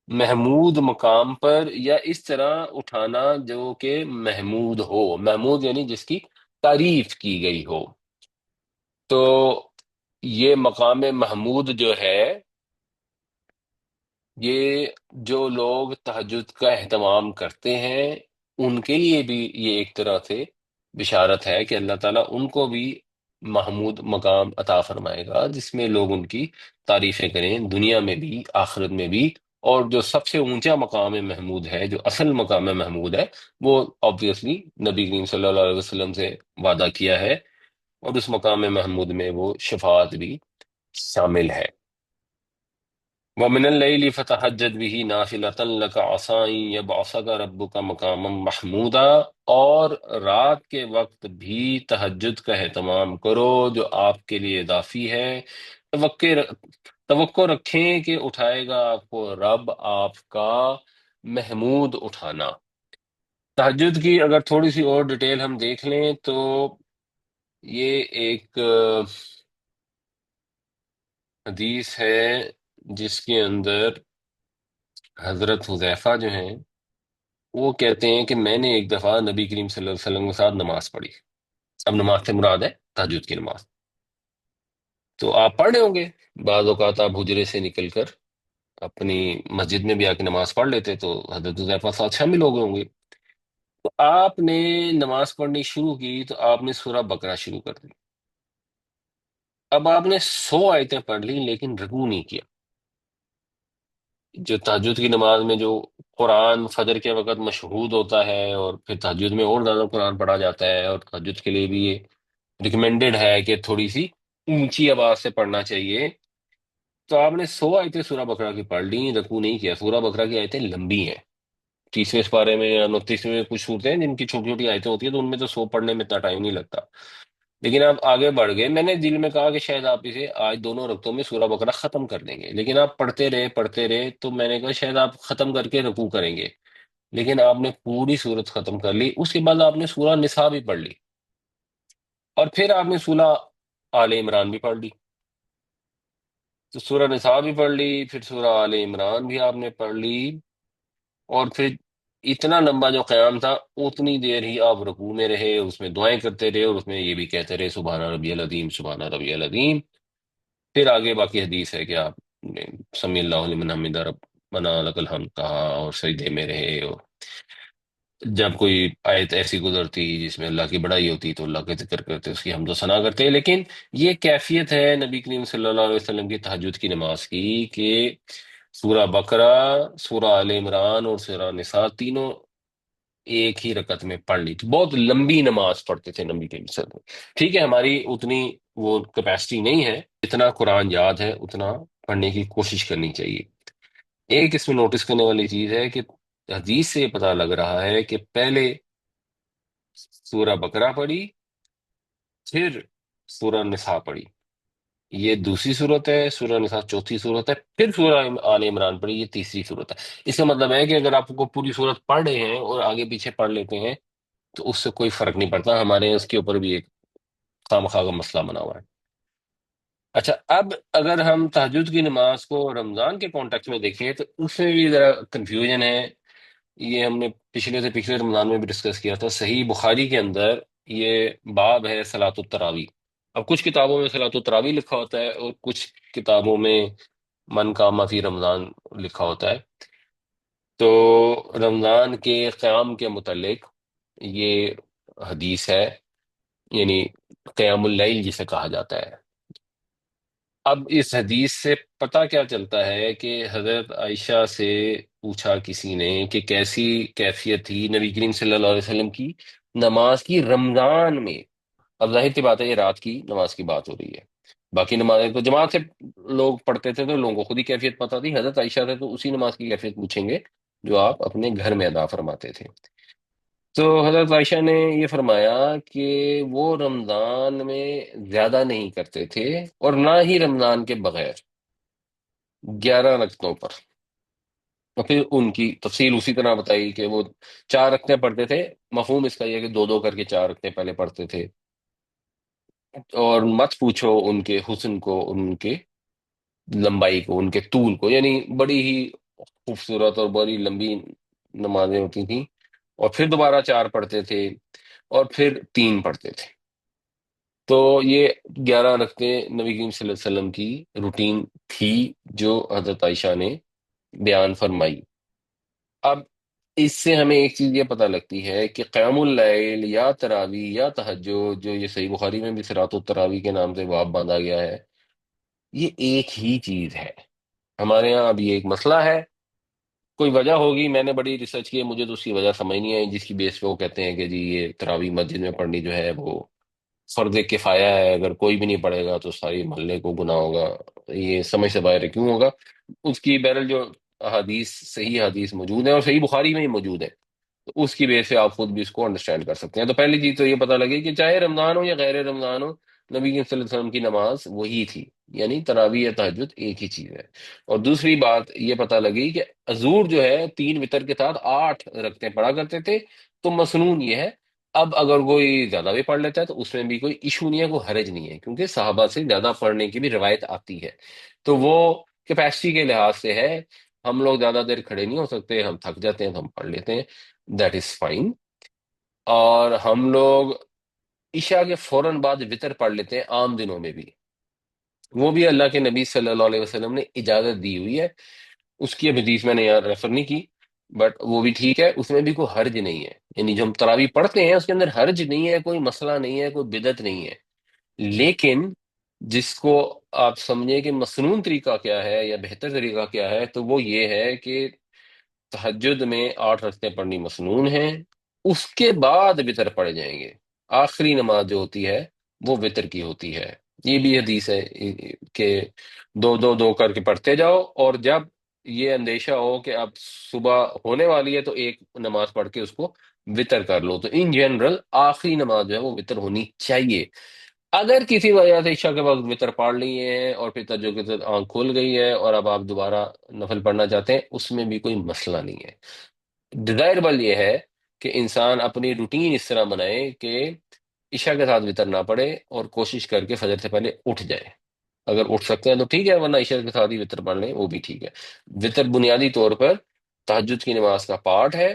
محمود مقام پر، یا اس طرح اٹھانا جو کہ محمود ہو، محمود یعنی جس کی تعریف کی گئی ہو۔ تو یہ مقام محمود جو ہے، یہ جو لوگ تہجد کا اہتمام کرتے ہیں ان کے لیے بھی یہ ایک طرح سے بشارت ہے کہ اللہ تعالیٰ ان کو بھی محمود مقام عطا فرمائے گا، جس میں لوگ ان کی تعریفیں کریں دنیا میں بھی آخرت میں بھی۔ اور جو سب سے اونچا مقام محمود ہے، جو اصل مقام محمود ہے، وہ آبویسلی نبی کریم صلی اللہ علیہ وسلم سے وعدہ کیا ہے، اور اس مقام محمود میں وہ شفاعت بھی شامل ہے۔ وَمِنَ اللَّيْلِ فَتَهَجَّدْ بِهِ نَافِلَةً لَكَ عَسَىٰ أَن يَبْعَثَكَ رَبُّكَ مَقَامًا مَحْمُودًا، اور رات کے وقت بھی تہجد کا اہتمام کرو جو آپ کے لیے اضافی ہے۔ توقع توقع رکھیں کہ اٹھائے گا آپ کو رب آپ کا محمود اٹھانا۔ تہجد کی اگر تھوڑی سی اور ڈیٹیل ہم دیکھ لیں تو یہ ایک حدیث ہے جس کے اندر حضرت حذیفہ جو ہیں وہ کہتے ہیں کہ میں نے ایک دفعہ نبی کریم صلی اللہ علیہ وسلم کے ساتھ نماز پڑھی۔ اب نماز سے مراد ہے تہجد کی نماز۔ تو آپ پڑھ رہے ہوں گے، بعض اوقات آپ حجرے سے نکل کر اپنی مسجد میں بھی آ کے نماز پڑھ لیتے، تو حضرت حذیفہ ساتھ شامل ہو گئے ہوں گے۔ تو آپ نے نماز پڑھنی شروع کی تو آپ نے سورہ بقرہ شروع کر دی۔ اب آپ نے 100 آیتیں پڑھ لی لیکن رکوع نہیں کیا۔ جو تہجد کی نماز میں جو قرآن فجر کے وقت مشہود ہوتا ہے، اور پھر تہجد میں اور زیادہ قرآن پڑھا جاتا ہے، اور تہجد کے لیے بھی یہ ریکمینڈڈ ہے کہ تھوڑی سی اونچی آواز سے پڑھنا چاہیے۔ تو آپ نے 100 آیتیں سورہ بقرہ کی پڑھ لی، رکوع نہیں کیا۔ سورہ بقرہ کی آیتیں لمبی ہیں، 30ویں سپارے میں یا 29ویں میں کچھ صورتیں ہیں جن کی چھوٹی چھوٹی آیتیں ہوتی ہیں، تو ان میں تو 100 پڑھنے میں اتنا ٹائم نہیں لگتا، لیکن آپ آگے بڑھ گئے۔ میں نے دل میں کہا کہ شاید آپ اسے آج دونوں رکعتوں میں سورہ بقرہ ختم کر دیں گے، لیکن آپ پڑھتے رہے، تو میں نے کہا شاید آپ ختم کر کے رکوع کریں گے، لیکن آپ نے پوری سورت ختم کر لی۔ اس کے بعد آپ نے سورہ نساء بھی پڑھ لی، اور پھر آپ نے سورہ آل عمران بھی پڑھ لی۔ تو سورہ نساء بھی پڑھ لی، پھر سورہ آل عمران بھی آپ نے پڑھ لی، اور پھر اتنا لمبا جو قیام تھا اتنی دیر ہی آپ رکوع میں رہے، اس میں دعائیں کرتے رہے، اور اس میں یہ بھی کہتے رہے سبحان ربی العظیم سبحان ربی العظیم۔ پھر آگے باقی حدیث ہے کہ آپ نے سمی اللہ لمن حمدہ ربنا لک الحمد کہا اور سجدے میں رہے، جب کوئی آیت ایسی گزرتی جس میں اللہ کی بڑائی ہوتی تو اللہ کا ذکر کرتے، اس کی حمد و ثنا کرتے، لیکن یہ کیفیت ہے نبی کریم صلی اللہ علیہ وسلم کی تہجد کی نماز کی کہ سورہ بقرہ، سورہ آل عمران اور سورہ نساء تینوں ایک ہی رکعت میں پڑھ لی، تو بہت لمبی نماز پڑھتے تھے نبی کریم صلی اللہ علیہ وسلم۔ ٹھیک ہے، ہماری اتنی وہ کیپیسٹی نہیں ہے، جتنا قرآن یاد ہے اتنا پڑھنے کی کوشش کرنی چاہیے۔ ایک اس میں نوٹس کرنے والی چیز ہے کہ حدیث سے یہ پتہ لگ رہا ہے کہ پہلے سورہ بقرہ پڑھی، پھر سورہ نساء پڑھی، یہ دوسری صورت ہے، سورہ نساء چوتھی صورت ہے، پھر سورہ آل عمران پڑھی، یہ تیسری صورت ہے۔ اس کا مطلب ہے کہ اگر آپ کو پوری صورت پڑھ رہے ہیں اور آگے پیچھے پڑھ لیتے ہیں تو اس سے کوئی فرق نہیں پڑتا، ہمارے یہاں اس کے اوپر بھی ایک خواہ کا مسئلہ بنا ہوا ہے۔ اچھا، اب اگر ہم تہجد کی نماز کو رمضان کے کانٹیکس میں دیکھیں تو اس میں بھی ذرا کنفیوژن ہے۔ یہ ہم نے پچھلے سے پچھلے رمضان میں بھی ڈسکس کیا تھا، صحیح بخاری کے اندر یہ باب ہے صلاۃ التراوی۔ اب کچھ کتابوں میں صلاۃ التراوی لکھا ہوتا ہے اور کچھ کتابوں میں من قام فی رمضان لکھا ہوتا ہے۔ تو رمضان کے قیام کے متعلق یہ حدیث ہے، یعنی قیام اللیل جسے کہا جاتا ہے۔ اب اس حدیث سے پتہ کیا چلتا ہے کہ حضرت عائشہ سے پوچھا کسی نے کہ کیسی کیفیت تھی نبی کریم صلی اللہ علیہ وسلم کی نماز کی رمضان میں۔ اب ظاہر سی بات ہے، یہ رات کی نماز کی بات ہو رہی ہے، باقی نمازیں تو جماعت سے لوگ پڑھتے تھے تو لوگوں کو خود ہی کیفیت پتہ تھی، حضرت عائشہ سے تو اسی نماز کی کیفیت پوچھیں گے جو آپ اپنے گھر میں ادا فرماتے تھے۔ تو حضرت عائشہ نے یہ فرمایا کہ وہ رمضان میں زیادہ نہیں کرتے تھے اور نہ ہی رمضان کے بغیر، 11 رکعتوں پر۔ اور پھر ان کی تفصیل اسی طرح بتائی کہ وہ 4 رکعتیں پڑھتے تھے، مفہوم اس کا یہ ہے کہ دو دو کر کے 4 رکعتیں پہلے پڑھتے تھے، اور مت پوچھو ان کے حسن کو، ان کے لمبائی کو، ان کے طول کو، یعنی بڑی ہی خوبصورت اور بڑی لمبی نمازیں ہوتی تھیں، اور پھر دوبارہ 4 پڑھتے تھے، اور پھر 3 پڑھتے تھے۔ تو یہ 11 رکعتیں نبی کریم صلی اللہ علیہ وسلم کی روٹین تھی جو حضرت عائشہ نے بیان فرمائی۔ اب اس سے ہمیں ایک چیز یہ پتہ لگتی ہے کہ قیام اللیل یا تراوی یا تہجد، جو یہ صحیح بخاری میں بھی صراط التراوی کے نام سے باب باندھا گیا ہے، یہ ایک ہی چیز ہے۔ ہمارے ہاں اب یہ ایک مسئلہ ہے، کوئی وجہ ہوگی، میں نے بڑی ریسرچ کی ہے، مجھے تو اس کی وجہ سمجھ نہیں آئی، جس کی بیس پہ وہ کہتے ہیں کہ جی یہ تراوی مسجد میں پڑھنی جو ہے وہ فرض کفایہ ہے، اگر کوئی بھی نہیں پڑھے گا تو ساری محلے کو گناہ ہوگا۔ یہ سمجھ سے باہر ہے، کیوں ہوگا؟ اس کی بہرحال جو حدیث، صحیح حدیث موجود ہے اور صحیح بخاری میں ہی موجود ہے، تو اس کی وجہ سے آپ خود بھی اس کو انڈرسٹینڈ کر سکتے ہیں۔ تو پہلی چیز تو یہ پتہ لگے کہ چاہے رمضان ہو یا غیر رمضان ہو، نبی صلی اللہ علیہ وسلم کی نماز وہی تھی، یعنی تراویح یا تہجد ایک ہی چیز ہے۔ اور دوسری بات یہ پتہ لگی کہ حضور جو ہے 3 وتر کے ساتھ 8 رکعتیں پڑھا کرتے تھے، تو مسنون یہ ہے۔ اب اگر کوئی زیادہ بھی پڑھ لیتا ہے تو اس میں بھی کوئی ایشو نہیں ہے، کوئی حرج نہیں ہے، کیونکہ صحابہ سے زیادہ پڑھنے کی بھی روایت آتی ہے۔ تو وہ کیپیسٹی کے لحاظ سے ہے، ہم لوگ زیادہ دیر کھڑے نہیں ہو سکتے، ہم تھک جاتے ہیں تو ہم پڑھ لیتے ہیں، دیٹ از فائن۔ اور ہم لوگ عشاء کے فوراً بعد وطر پڑھ لیتے ہیں عام دنوں میں بھی، وہ بھی اللہ کے نبی صلی اللہ علیہ وسلم نے اجازت دی ہوئی ہے، اس کی اب حدیث میں نے یہاں ریفر نہیں کی، بٹ وہ بھی ٹھیک ہے، اس میں بھی کوئی حرج نہیں ہے، یعنی جو ہم تراویح پڑھتے ہیں اس کے اندر حرج نہیں ہے، کوئی مسئلہ نہیں ہے، کوئی بدعت نہیں ہے۔ لیکن جس کو آپ سمجھیں کہ مسنون طریقہ کیا ہے یا بہتر طریقہ کیا ہے، تو وہ یہ ہے کہ تہجد میں 8 رکعتیں پڑھنی مسنون ہیں، اس کے بعد وطر پڑھ جائیں گے، آخری نماز جو ہوتی ہے وہ وطر کی ہوتی ہے۔ یہ بھی حدیث ہے کہ دو دو دو کر کے پڑھتے جاؤ، اور جب یہ اندیشہ ہو کہ اب صبح ہونے والی ہے تو ایک نماز پڑھ کے اس کو وطر کر لو۔ تو ان جنرل آخری نماز جو ہے وہ وطر ہونی چاہیے۔ اگر کسی وجہ سے عشاء کے وقت وطر پڑھ لیے ہیں اور پھر تہجد کے ساتھ آنکھ کھل گئی ہے اور اب آپ دوبارہ نفل پڑھنا چاہتے ہیں، اس میں بھی کوئی مسئلہ نہیں ہے۔ ڈیزائربل یہ ہے کہ انسان اپنی روٹین اس طرح بنائے کہ عشاء کے ساتھ وطر نہ پڑے اور کوشش کر کے فجر سے پہلے اٹھ جائے، اگر اٹھ سکتے ہیں تو ٹھیک ہے، ورنہ عشاء کے ساتھ ہی وطر پڑھ لیں، وہ بھی ٹھیک ہے۔ وطر بنیادی طور پر تہجد کی نماز کا پارٹ ہے،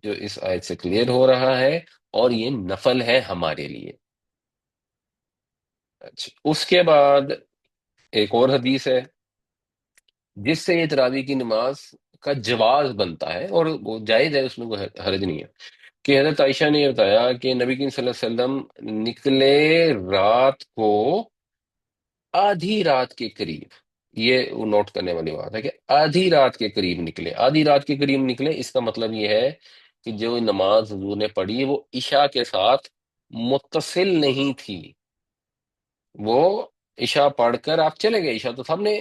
جو اس آیت سے کلیئر ہو رہا ہے، اور یہ نفل ہے ہمارے لیے۔ اچھا، اس کے بعد ایک اور حدیث ہے جس سے یہ تراویح کی نماز کا جواز بنتا ہے، اور وہ جائز ہے، اس میں کوئی حرج نہیں ہے۔ کہ حضرت عائشہ نے یہ بتایا کہ نبی کریم صلی اللہ علیہ وسلم نکلے رات کو آدھی رات کے قریب. یہ وہ نوٹ کرنے والی بات ہے کہ آدھی رات کے قریب نکلے. آدھی رات کے قریب نکلے اس کا مطلب یہ ہے کہ جو نماز حضور نے پڑھی وہ عشاء کے ساتھ متصل نہیں تھی. وہ عشاء پڑھ کر آپ چلے گئے، عشاء تو سب نے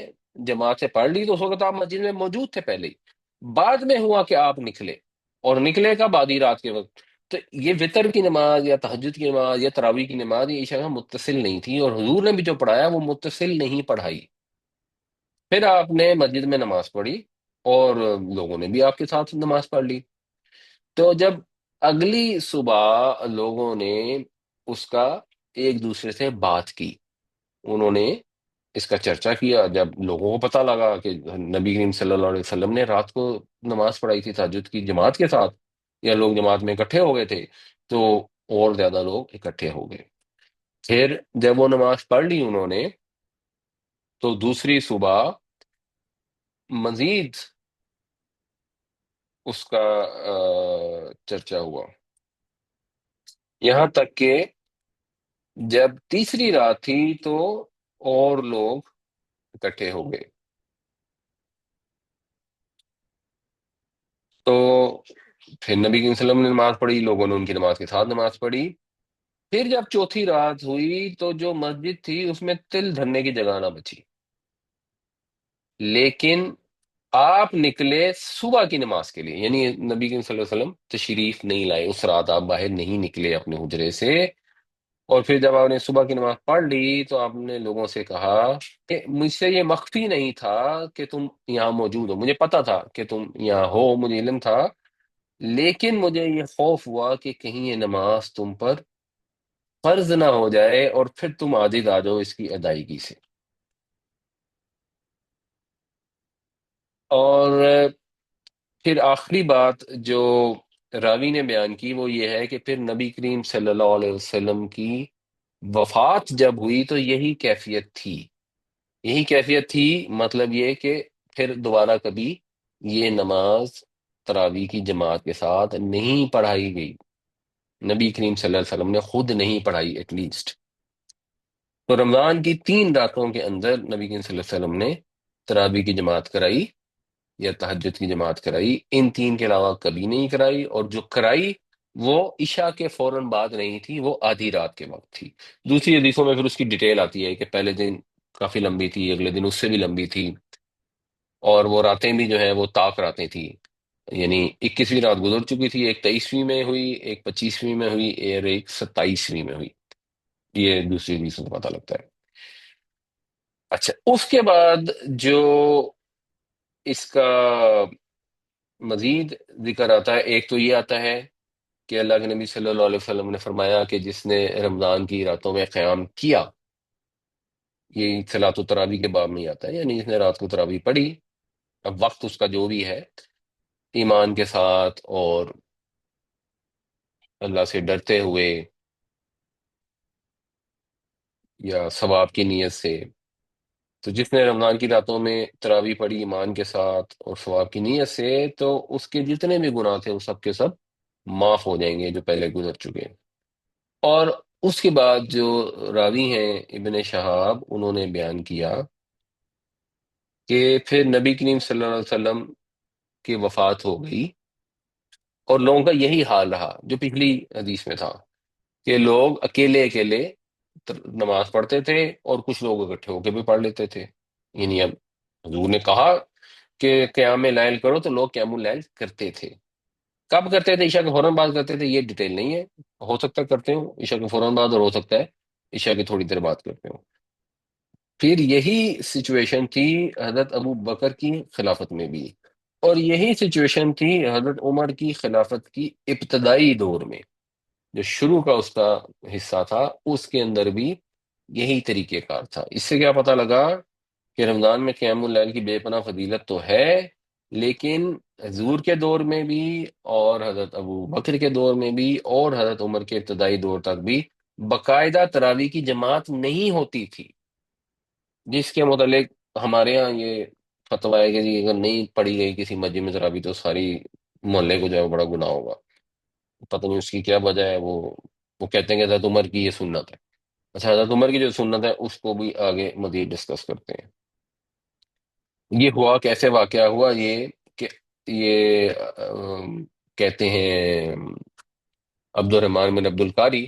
جماعت سے پڑھ لی، تو اس وقت آپ مسجد میں موجود تھے پہلے ہی. بعد میں ہوا کہ آپ نکلے، اور نکلے کب؟ آدھی رات کے وقت. تو یہ وطر کی نماز یا تہجد کی نماز یا تراویح کی نماز یہ عشاء کا متصل نہیں تھی، اور حضور نے بھی جو پڑھایا وہ متصل نہیں پڑھائی. پھر آپ نے مسجد میں نماز پڑھی، اور لوگوں نے بھی آپ کے ساتھ نماز پڑھ لی. تو جب اگلی صبح لوگوں نے اس کا ایک دوسرے سے بات کی، انہوں نے اس کا چرچا کیا. جب لوگوں کو پتہ لگا کہ نبی کریم صلی اللہ علیہ وسلم نے رات کو نماز پڑھائی تھی تہجد کی جماعت کے ساتھ، یا لوگ جماعت میں اکٹھے ہو گئے تھے، تو اور زیادہ لوگ اکٹھے ہو گئے. پھر جب وہ نماز پڑھ لی انہوں نے، تو دوسری صبح مزید اس کا چرچا ہوا، یہاں تک کہ جب تیسری رات تھی تو اور لوگ اکٹھے ہو گئے. تو پھر نبی کریم صلی اللہ علیہ وسلم نے نماز پڑھی، لوگوں نے ان کی نماز کے ساتھ نماز پڑھی. پھر جب چوتھی رات ہوئی تو جو مسجد تھی اس میں تل دھرنے کی جگہ نہ بچی. لیکن آپ نکلے صبح کی نماز کے لیے، یعنی نبی کریم صلی اللہ علیہ وسلم تشریف نہیں لائے اس رات، آپ باہر نہیں نکلے اپنے حجرے سے. اور پھر جب آپ نے صبح کی نماز پڑھ لی تو آپ نے لوگوں سے کہا کہ مجھ سے یہ مخفی نہیں تھا کہ تم یہاں موجود ہو، مجھے پتا تھا کہ تم یہاں ہو، مجھے علم تھا، لیکن مجھے یہ خوف ہوا کہ کہیں یہ نماز تم پر فرض نہ ہو جائے اور پھر تم عاجز آ جاؤ اس کی ادائیگی سے. اور پھر آخری بات جو راوی نے بیان کی وہ یہ ہے کہ پھر نبی کریم صلی اللہ علیہ وسلم کی وفات جب ہوئی تو یہی کیفیت تھی. یہی کیفیت تھی، مطلب یہ کہ پھر دوبارہ کبھی یہ نماز تراویح کی جماعت کے ساتھ نہیں پڑھائی گئی. نبی کریم صلی اللہ علیہ وسلم نے خود نہیں پڑھائی ایٹ لیسٹ. تو رمضان کی 3 راتوں کے اندر نبی کریم صلی اللہ علیہ وسلم نے تراویح کی جماعت کرائی یا تہجد کی جماعت کرائی. ان 3 کے علاوہ کبھی نہیں کرائی، اور جو کرائی وہ عشاء کے فوراً بعد نہیں تھی، وہ آدھی رات کے وقت تھی. دوسری حدیثوں میں پھر اس کی ڈیٹیل آتی ہے کہ پہلے دن کافی لمبی تھی، اگلے دن اس سے بھی لمبی تھی، اور وہ راتیں بھی جو ہیں وہ طاق راتیں تھی. یعنی 21ویں رات گزر چکی تھی، ایک 23ویں میں ہوئی، ایک 25ویں میں ہوئی، اور ایک 27ویں میں ہوئی. یہ دوسری حدیث سے پتہ لگتا ہے. اچھا، اس کے بعد جو اس کا مزید ذکر آتا ہے، ایک تو یہ آتا ہے کہ اللہ کے نبی صلی اللہ علیہ وسلم نے فرمایا کہ جس نے رمضان کی راتوں میں قیام کیا، یہ صلاۃ التراویح کے باب میں ہی آتا ہے، یعنی جس نے رات کو تراویح پڑھی، اب وقت اس کا جو بھی ہے، ایمان کے ساتھ اور اللہ سے ڈرتے ہوئے یا ثواب کی نیت سے. تو جس نے رمضان کی راتوں میں تراویح پڑھی ایمان کے ساتھ اور ثواب کی نیت سے، تو اس کے جتنے بھی گناہ تھے وہ سب کے سب معاف ہو جائیں گے جو پہلے گزر چکے. اور اس کے بعد جو راوی ہیں ابن شہاب، انہوں نے بیان کیا کہ پھر نبی کریم صلی اللہ علیہ وسلم کی وفات ہو گئی، اور لوگوں کا یہی حال رہا جو پچھلی حدیث میں تھا کہ لوگ اکیلے اکیلے نماز پڑھتے تھے، اور کچھ لوگ اکٹھے ہو کے بھی پڑھ لیتے تھے. یعنی اب حضور نے کہا کہ قیام لیل کرو تو لوگ قیام اللیل کرتے تھے. کب کرتے تھے؟ عشاء کے فوراً بعد کرتے تھے، یہ ڈیٹیل نہیں ہے. ہو سکتا ہے کرتے ہوں عشاء کے فوراً بعد، اور ہو سکتا ہے عشاء کی تھوڑی دیر بعد کرتے ہوں. پھر یہی سچویشن تھی حضرت ابو بکر کی خلافت میں بھی، اور یہی سچویشن تھی حضرت عمر کی خلافت کی ابتدائی دور میں. جو شروع کا اس کا حصہ تھا اس کے اندر بھی یہی طریقہ کار تھا. اس سے کیا پتہ لگا کہ رمضان میں قیام اللیل کی بے پناہ فضیلت تو ہے، لیکن حضور کے دور میں بھی، اور حضرت ابو بکر کے دور میں بھی، اور حضرت عمر کے ابتدائی دور تک بھی باقاعدہ تراویح کی جماعت نہیں ہوتی تھی. جس کے متعلق ہمارے ہاں یہ فتویٰ ہے کہ جی اگر نہیں پڑھی گئی کسی مسجد میں تراویح تو ساری محلے کو جو ہے وہ بڑا گناہ ہوگا. پتہ نہیں اس کی کیا وجہ ہے، وہ کہتے ہیں کہ حضرت عمر کی یہ سنت ہے۔ اچھا، حضرت عمر کی جو سنت ہے اس کو بھی آگے مزید ڈسکس کرتے ہیں۔ یہ ہوا کیسے، واقعہ ہوا یہ کہ یہ کہتے ہیں عبد الرحمن بن عبد القاری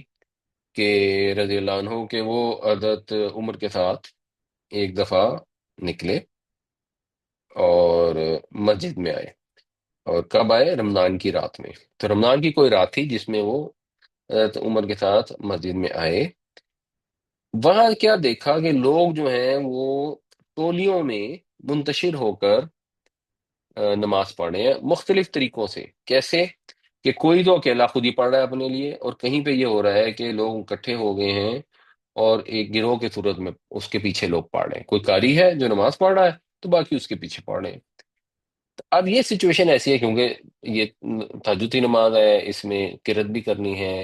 کہ رضی اللہ عنہ کہ وہ حضرت عمر کے ساتھ ایک دفعہ نکلے اور مسجد میں آئے۔ اور کب آئے؟ رمضان کی رات میں۔ تو رمضان کی کوئی رات تھی جس میں وہ حضرت عمر کے ساتھ مسجد میں آئے۔ وہاں کیا دیکھا کہ لوگ جو ہیں وہ ٹولیوں میں منتشر ہو کر نماز پڑھ رہے ہیں مختلف طریقوں سے۔ کیسے؟ کہ کوئی تو اکیلا خود ہی پڑھ رہا ہے اپنے لیے، اور کہیں پہ یہ ہو رہا ہے کہ لوگ اکٹھے ہو گئے ہیں اور ایک گروہ کے صورت میں اس کے پیچھے لوگ پڑھ رہے ہیں۔ کوئی قاری ہے جو نماز پڑھ رہا ہے تو باقی اس کے پیچھے پڑھ رہے ہیں۔ اب یہ سچویشن ایسی ہے کیونکہ یہ تہجد کی نماز ہے، اس میں قرات بھی کرنی ہے،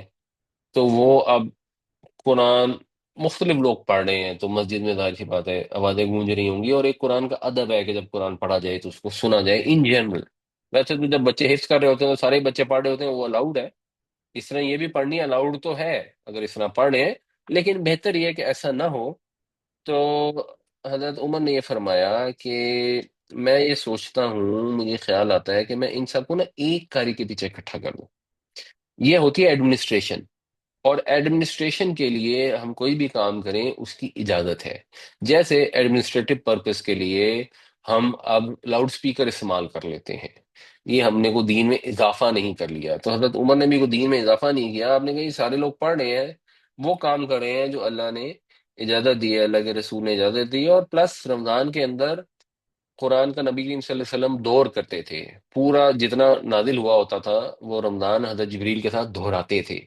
تو وہ اب قرآن مختلف لوگ پڑھ رہے ہیں تو مسجد میں ظاہر سی بات ہے آوازیں گونج رہی ہوں گی، اور ایک قرآن کا ادب ہے کہ جب قرآن پڑھا جائے تو اس کو سنا جائے ان جنرل۔ ویسے تو جب بچے حفظ کر رہے ہوتے ہیں تو سارے بچے پڑھ رہے ہوتے ہیں، وہ الاؤڈ ہے، اس طرح یہ بھی پڑھنی الاؤڈ تو ہے اگر اس طرح پڑھ رہے ہیں، لیکن بہتر یہ ہے کہ ایسا نہ ہو۔ تو حضرت عمر نے یہ فرمایا کہ میں یہ سوچتا ہوں، مجھے خیال آتا ہے کہ میں ان سب کو نا ایک قاری کے پیچھے اکٹھا کر دوں۔ یہ ہوتی ہے ایڈمنسٹریشن، اور ایڈمنسٹریشن کے لیے ہم کوئی بھی کام کریں اس کی اجازت ہے۔ جیسے ایڈمنسٹریٹو پرپس کے لیے ہم اب لاؤڈ سپیکر استعمال کر لیتے ہیں، یہ ہم نے کو دین میں اضافہ نہیں کر لیا۔ تو حضرت عمر نے بھی کو دین میں اضافہ نہیں کیا، آپ نے کہا یہ سارے لوگ پڑھ رہے ہیں، وہ کام کر رہے ہیں جو اللہ نے اجازت دی ہے، اللہ کے رسول نے اجازت دی ہے، اور پلس رمضان کے اندر قرآن کا نبی کریم صلی اللہ علیہ وسلم دور کرتے تھے، پورا جتنا نازل ہوا ہوتا تھا وہ رمضان حضرت جبریل کے ساتھ دہراتے تھے۔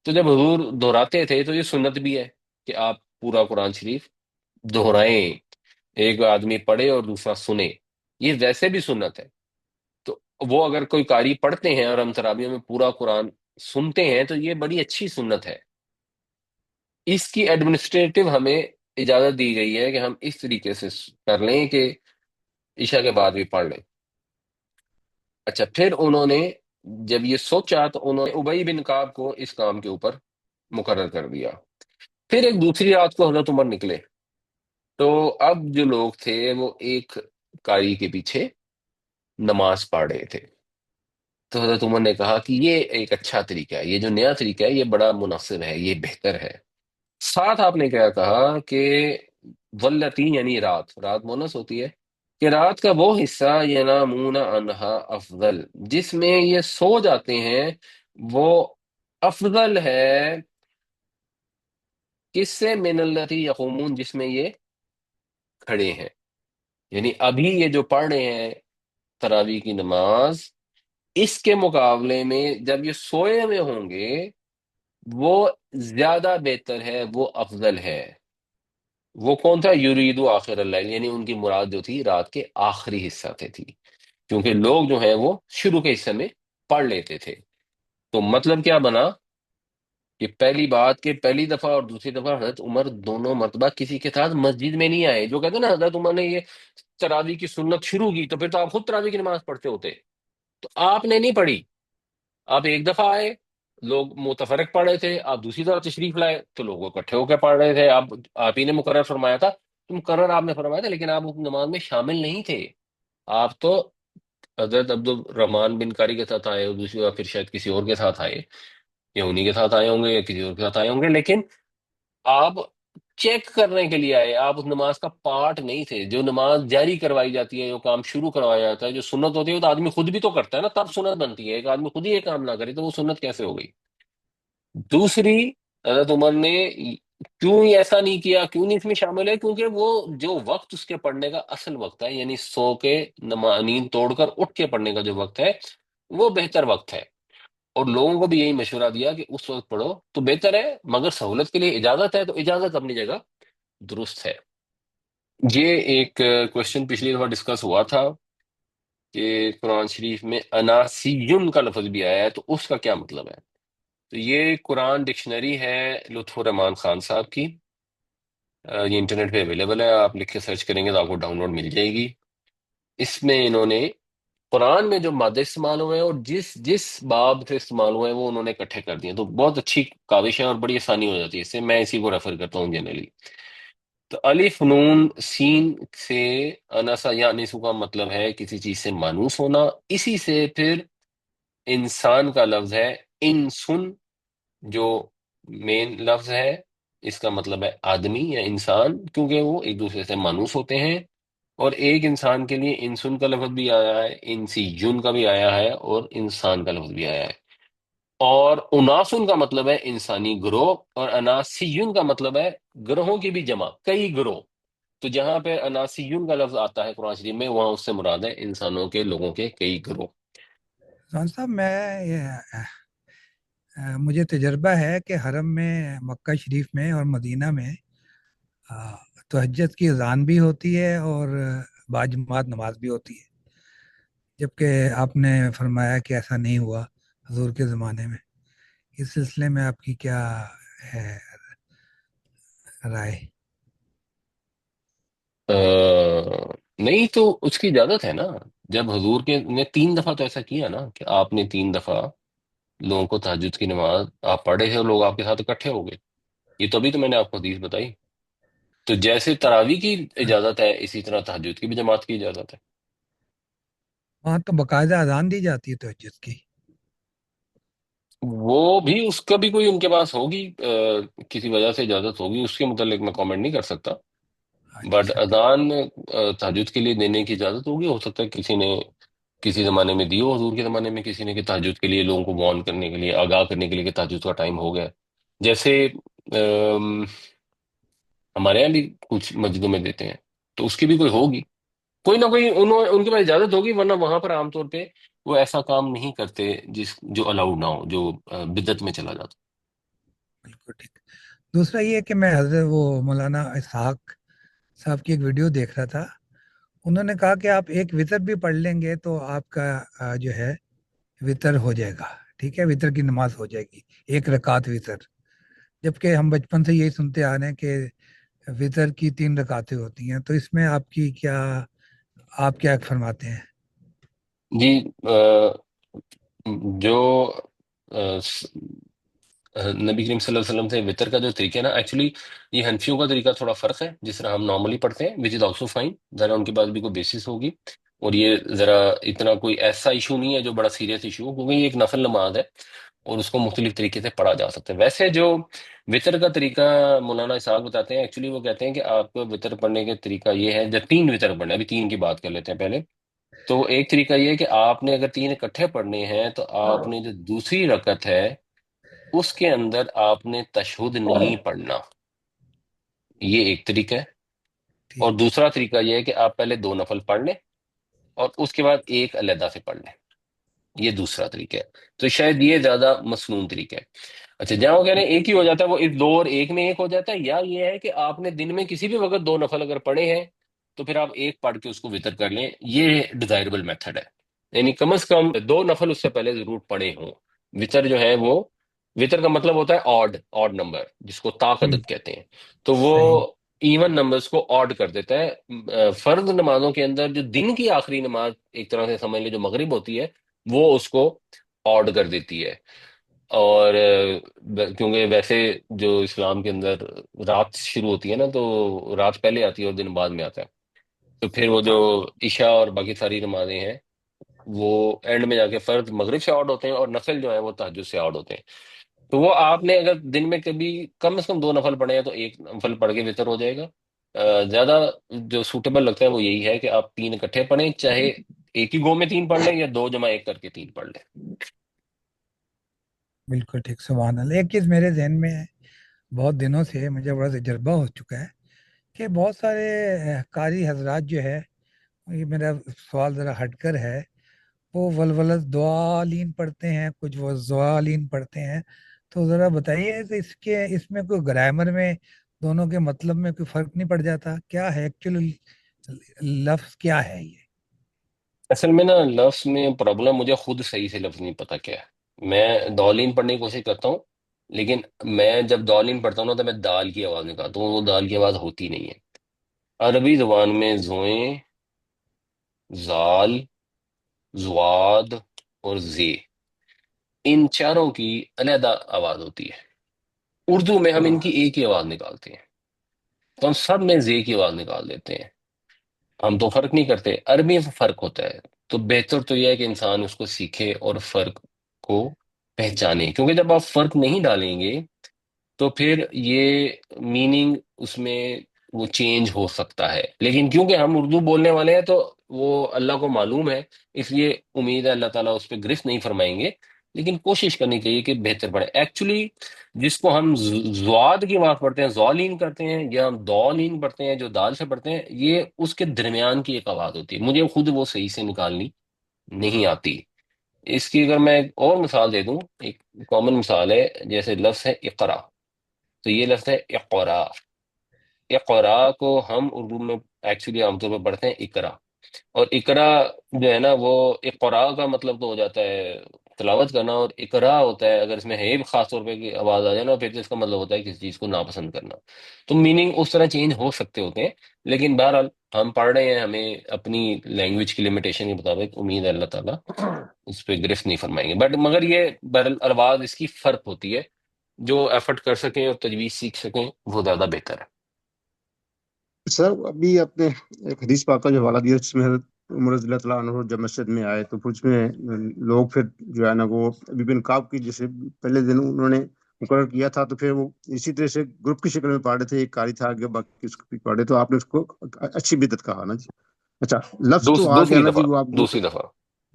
تو جب حضور دہراتے تھے تو یہ سنت بھی ہے کہ آپ پورا قرآن شریف دہرائیں، ایک آدمی پڑھے اور دوسرا سنے، یہ ویسے بھی سنت ہے۔ تو وہ اگر کوئی قاری پڑھتے ہیں اور ہم تراویح میں پورا قرآن سنتے ہیں تو یہ بڑی اچھی سنت ہے۔ اس کی ایڈمنسٹریٹو ہمیں اجازت دی گئی ہے کہ ہم اس طریقے سے کر لیں کہ عشاء کے بعد بھی پڑھ لیں۔ اچھا، پھر انہوں نے جب یہ سوچا تو انہوں نے ابی بن کعب کو اس کام کے اوپر مقرر کر دیا۔ پھر ایک دوسری رات کو حضرت عمر نکلے، تو اب جو لوگ تھے وہ ایک قاری کے پیچھے نماز پڑھ رہے تھے۔ تو حضرت عمر نے کہا کہ یہ ایک اچھا طریقہ ہے، یہ جو نیا طریقہ ہے یہ بڑا مناسب ہے، یہ بہتر ہے۔ ساتھ آپ نے کیا کہا کہ والتی یعنی رات، رات مونس ہوتی ہے، کہ رات کا وہ حصہ ینامون عنہا افضل، جس میں یہ سو جاتے ہیں، وہ افضل ہے کس سے؟ من التی یقومون، جس میں یہ کھڑے ہیں۔ یعنی ابھی یہ جو پڑھ رہے ہیں تراویح کی نماز، اس کے مقابلے میں جب یہ سوئے ہوئے ہوں گے وہ زیادہ بہتر ہے، وہ افضل ہے۔ وہ کون تھا؟ یریدو آخر اللیل، یعنی ان کی مراد جو تھی رات کے آخری حصہ سے تھی، کیونکہ لوگ جو ہیں وہ شروع کے حصے میں پڑھ لیتے تھے۔ تو مطلب کیا بنا کہ پہلی بات کہ پہلی دفعہ اور دوسری دفعہ حضرت عمر دونوں مرتبہ کسی کے ساتھ مسجد میں نہیں آئے۔ جو کہتے ہیں نا حضرت عمر نے یہ تراویح کی سنت شروع کی تو پھر تو آپ خود تراویح کی نماز پڑھتے ہوتے، تو آپ نے نہیں پڑھی، آپ ایک دفعہ آئے، لوگ متفرق پڑھ رہے تھے، آپ دوسری طرف تشریف لائے تو لوگ اکٹھے ہو کے پڑھ رہے تھے۔ آپ ہی نے مقرر فرمایا تھا، تو مقرر آپ نے فرمایا تھا، لیکن آپ اس نماز میں شامل نہیں تھے۔ آپ تو حضرت عبد الرحمان بن قاری کے ساتھ آئے، اور دوسری بار پھر شاید کسی اور کے ساتھ آئے، یا انہی کے ساتھ آئے ہوں گے یا کسی اور کے ساتھ آئے ہوں گے، لیکن آپ چیک کرنے کے لیے آئے، آپ اس نماز کا پارٹ نہیں تھے۔ جو نماز جاری کروائی جاتی ہے، جو کام شروع کروایا جاتا ہے، جو سنت ہوتی ہے، وہ تو آدمی خود بھی تو کرتا ہے نا، تب سنت بنتی ہے۔ ایک آدمی خود ہی یہ کام نہ کرے تو وہ سنت کیسے ہو گئی؟ دوسری، حضرت عمر نے کیوں ایسا نہیں کیا، کیوں نہیں اس میں شامل ہے؟ کیونکہ وہ جو وقت اس کے پڑھنے کا اصل وقت ہے، یعنی سو کے نیند توڑ کر اٹھ کے پڑھنے کا جو وقت ہے وہ بہتر وقت ہے، اور لوگوں کو بھی یہی مشورہ دیا کہ اس وقت پڑھو تو بہتر ہے، مگر سہولت کے لیے اجازت ہے تو اجازت اپنی جگہ درست ہے۔ یہ ایک کوشچن پچھلی دفعہ ڈسکس ہوا تھا کہ قرآن شریف میں اناسیون کا لفظ بھی آیا ہے، تو اس کا کیا مطلب ہے؟ تو یہ قرآن ڈکشنری ہے لطف الرحمان خان صاحب کی، یہ انٹرنیٹ پہ اویلیبل ہے، آپ لکھ کے سرچ کریں گے تو آپ کو ڈاؤن لوڈ مل جائے گی۔ اس میں انہوں نے قرآن میں جو مادے استعمال ہوئے ہیں اور جس جس باب سے استعمال ہوئے ہیں وہ انہوں نے اکٹھے کر دیے، تو بہت اچھی کاوش ہے اور بڑی آسانی ہو جاتی ہے اس سے، میں اسی کو ریفر کرتا ہوں جنرلی۔ تو الف نون سین سے انسا یا انیسو کا مطلب ہے کسی چیز سے مانوس ہونا، اسی سے پھر انسان کا لفظ ہے انسن، جو مین لفظ ہے، اس کا مطلب ہے آدمی یا انسان، کیونکہ وہ ایک دوسرے سے مانوس ہوتے ہیں۔ اور ایک انسان کے لیے انسن کا لفظ بھی آیا ہے، انسی جن کا بھی آیا ہے، اور انسان کا لفظ بھی آیا ہے۔ اور اناسن کا مطلب ہے انسانی گروہ، اور اناسیون کا مطلب ہے گروہوں کی بھی جمع، کئی گروہ۔ تو جہاں پہ اناسیون کا لفظ آتا ہے قرآن شریف میں، وہاں اس سے مراد ہے انسانوں کے، لوگوں کے کئی گروہ۔ سلمان صاحب، مجھے تجربہ ہے کہ حرم میں، مکہ شریف میں اور مدینہ میں آ، تہجد کی اذان بھی ہوتی ہے اور باجماعت نماز بھی ہوتی ہے، جبکہ آپ نے فرمایا کہ ایسا نہیں ہوا حضور کے زمانے میں۔ اس سلسلے میں آپ کی کیا ہے رائے؟ نہیں تو اس کی اجازت ہے نا، جب حضور کے نے 3 دفعہ تو ایسا کیا نا کہ آپ نے 3 دفعہ لوگوں کو تہجد کی نماز آپ پڑھے تھے اور لوگ آپ کے ساتھ اکٹھے ہو گئے، یہ تو ابھی تو میں نے آپ کو حدیث بتائی۔ تو جیسے تراویح کی اجازت ہے، اسی طرح تہجد کی بھی جماعت کی اجازت ہے۔ وہاں تو باقاعدہ اذان دی جاتی ہے تہجد کی۔ وہ بھی اس کا بھی کوئی ان کے پاس ہوگی، کسی وجہ سے اجازت ہوگی، اس کے متعلق میں کامنٹ نہیں کر سکتا۔ بٹ اچھا، اذان تہجد کے لیے دینے کی اجازت ہوگی، ہو سکتا ہے کسی نے کسی زمانے میں دی ہو، حضور کے زمانے میں کسی نے کہ تہجد کے لیے لوگوں کو وارن کرنے کے لیے، آگاہ کرنے کے لیے کہ تہجد کا ٹائم ہو گیا۔ جیسے ام، ہمارے یہاں بھی کچھ مسجدوں میں دیتے ہیں، تو اس کی بھی کوئی ہوگی، کوئی نہ کوئی ان کے پاس اجازت ہوگی، ورنہ وہاں پر عام طور پہ وہ ایسا کام نہیں کرتے جو الاؤڈ نہ ہو، جو بدعت میں چلا جاتا۔ بالکل ٹھیک۔ دوسرا یہ کہ میں حضرت وہ مولانا اسحاق صاحب کی ایک ویڈیو دیکھ رہا تھا۔ انہوں نے کہا کہ آپ ایک وطر بھی پڑھ لیں گے تو آپ کا جو ہے وطر ہو جائے گا، ٹھیک ہے، وطر کی نماز ہو جائے گی، ایک رکعت وطر۔ جبکہ ہم بچپن سے یہی سنتے آ رہے ہیں کہ وطر کی 3 رکعتیں ہوتی ہیں، تو اس میں آپ کیا فرماتے ہیں؟ جی، جو نبی کریم صلی اللہ علیہ وسلم سے وطر کا جو طریقہ ہے نا، ایکچولی یہ حنفیوں کا طریقہ تھوڑا فرق ہے، جس طرح ہم نارملی پڑھتے ہیں، وچ از آلسو فائن، ذرا ان کے پاس بھی کوئی بیسس ہوگی، اور یہ ذرا اتنا کوئی ایسا ایشو نہیں ہے جو بڑا سیریس ایشو ہو، کیونکہ یہ ایک نفل نماز ہے اور اس کو مختلف طریقے سے پڑھا جا سکتا ہے۔ ویسے جو وطر کا طریقہ مولانا اسحاق بتاتے ہیں، ایکچولی وہ کہتے ہیں کہ آپ کو وطر پڑھنے کا طریقہ یہ ہے، جب 3 وطر پڑھنے، ابھی 3 کی بات کر لیتے ہیں پہلے۔ تو ایک طریقہ یہ ہے کہ آپ نے اگر 3 اکٹھے پڑھنے ہیں تو آپ نے جو دوسری رکعت ہے اس کے اندر آپ نے تشہد نہیں پڑھنا، یہ ایک طریقہ ہے۔ اور ٹھیک، دوسرا طریقہ یہ ہے کہ آپ پہلے 2 نفل پڑھ لیں اور اس کے بعد ایک علیحدہ سے پڑھ لیں، یہ دوسرا طریقہ ہے۔ تو شاید یہ زیادہ مسنون طریقہ ہے۔ اچھا، جہاں وہ کہہ رہے ہیں ایک ہی ہو جاتا ہے، وہ اس 2 اور 1 میں ایک ہو جاتا ہے، یا یہ ہے کہ آپ نے دن میں کسی بھی وقت 2 نفل اگر پڑھے ہیں تو پھر آپ ایک پڑھ کے اس کو وطر کر لیں، یہ ڈیزائربل میتھڈ ہے۔ یعنی کم از کم 2 نفل اس سے پہلے ضرور پڑھے ہوں۔ وطر جو ہے وہ، وطر کا مطلب ہوتا ہے آڈ نمبر، جس کو طاق ہم، عدد کہتے ہیں، تو وہ صحیح، ایون نمبرز کو آڈ کر دیتا ہے۔ فرض نمازوں کے اندر جو دن کی آخری نماز ایک طرح سے سمجھ لیں جو مغرب ہوتی ہے، وہ اس کو آڈ کر دیتی ہے۔ اور کیونکہ ویسے جو اسلام کے اندر رات شروع ہوتی ہے نا، تو رات پہلے آتی ہے اور دن بعد میں آتا ہے، تو پھر وہ جو عشاء اور باقی ساری نمازیں ہیں وہ اینڈ میں جا کے فرض مغرب سے آؤٹ ہوتے ہیں، اور نفل جو ہے وہ تہجد سے آؤٹ ہوتے ہیں۔ تو وہ آپ نے اگر دن میں کبھی کم از کم 2 نفل پڑھے ہیں تو 1 نفل پڑھ کے وطر ہو جائے گا۔ زیادہ جو سوٹیبل لگتا ہے وہ یہی ہے کہ آپ 3 اکٹھے پڑھیں، چاہے ایک ہی گو میں 3 پڑھ لیں یا 2 جمع 1 کر کے 3 پڑھ لیں۔ بالکل ٹھیک، سبحان اللہ۔ ایک چیز میرے ذہن میں ہے، بہت دنوں سے مجھے بڑا تجربہ ہو چکا ہے کہ بہت سارے قاری حضرات جو ہے، یہ میرا سوال ذرا ہٹ کر ہے، وہ ولولت دعالین پڑھتے ہیں، کچھ وہ زوالین پڑھتے ہیں۔ تو ذرا بتائیے کہ اس میں کوئی گرامر میں دونوں کے مطلب میں کوئی فرق نہیں پڑ جاتا؟ کیا ہے ایکچولی لفظ کیا ہے یہ؟ اصل میں نا لفظ میں پرابلم، مجھے خود صحیح سے لفظ نہیں پتا کیا ہے، میں دولین پڑھنے کی کوشش کرتا ہوں، لیکن میں جب دولین پڑھتا ہوں نا تو میں دال کی آواز نکالتا ہوں، وہ دال کی آواز ہوتی نہیں ہے۔ عربی زبان میں زوئیں، زال، زواد اور زی، ان چاروں کی علیحدہ آواز ہوتی ہے۔ اردو میں ہم ان کی ایک ہی آواز نکالتے ہیں، تو ہم سب میں زی کی آواز نکال دیتے ہیں، ہم تو فرق نہیں کرتے۔ عربی میں فرق ہوتا ہے، تو بہتر تو یہ ہے کہ انسان اس کو سیکھے اور فرق کو پہچانے، کیونکہ جب آپ فرق نہیں ڈالیں گے تو پھر یہ میننگ اس میں وہ چینج ہو سکتا ہے۔ لیکن کیونکہ ہم اردو بولنے والے ہیں تو وہ اللہ کو معلوم ہے، اس لیے امید ہے اللہ تعالیٰ اس پہ گرفت نہیں فرمائیں گے، لیکن کوشش کرنی چاہیے کہ بہتر پڑھیں۔ ایکچولی جس کو ہم زواد کی بات پڑھتے ہیں، زالین کرتے ہیں، یا ہم دالین پڑھتے ہیں جو دال سے پڑھتے ہیں، یہ اس کے درمیان کی ایک آواز ہوتی ہے، مجھے خود وہ صحیح سے نکالنی نہیں آتی۔ اس کی اگر میں ایک اور مثال دے دوں، ایک کامن مثال ہے، جیسے لفظ ہے اقرا، تو یہ لفظ ہے اقرا۔ اقرا کو ہم اردو میں ایکچولی عام طور پہ پڑھتے ہیں اقرا، اور اقرا جو ہے نا، وہ اقرا کا مطلب تو ہو جاتا ہے تلاوت کرنا، اور اقرا ہوتا ہے اگر اس میں ہے خاص طور پہ کہ آواز آ جائے نا، پھر تو اس کا مطلب ہوتا ہے کسی چیز کو ناپسند کرنا۔ تو میننگ اس طرح چینج ہو سکتے ہوتے ہیں، لیکن بہرحال ہم پڑھ رہے ہیں، ہمیں اپنی لینگویج کی لمیٹیشن کے مطابق امید ہے اللہ تعالیٰ اس پہ گرفت نہیں فرمائیں گے، بٹ مگر یہ بہرحال الفاظ اس کی فرق ہوتی ہے، جو ایفرٹ کر سکیں اور تجویز سیکھ سکیں وہ زیادہ بہتر ہے۔ سر ابھی آپ نے ایک حدیث پاک کا جو حوالہ دیا جس میں حضرت عمر رضی اللہ تعالیٰ عنہ جب مسجد میں آئے تو پھر اس میں لوگ پھر جو ہے نا وہ ابی بن کعب کی جیسے پہلے دن انہوں نے مقرر کیا تھا، تو پھر وہ اسی طرح سے گروپ کی شکل میں پڑھ رہے تھے، ایک قاری تھا آگے باقی اس کو بھی پڑھ رہے، تو آپ نے اس کو اچھی بدعت کہا نا جی؟ اچھا، لفظ تو آ گیا دوسری نا جی، دفعہ، وہ آپ دوسری دفعہ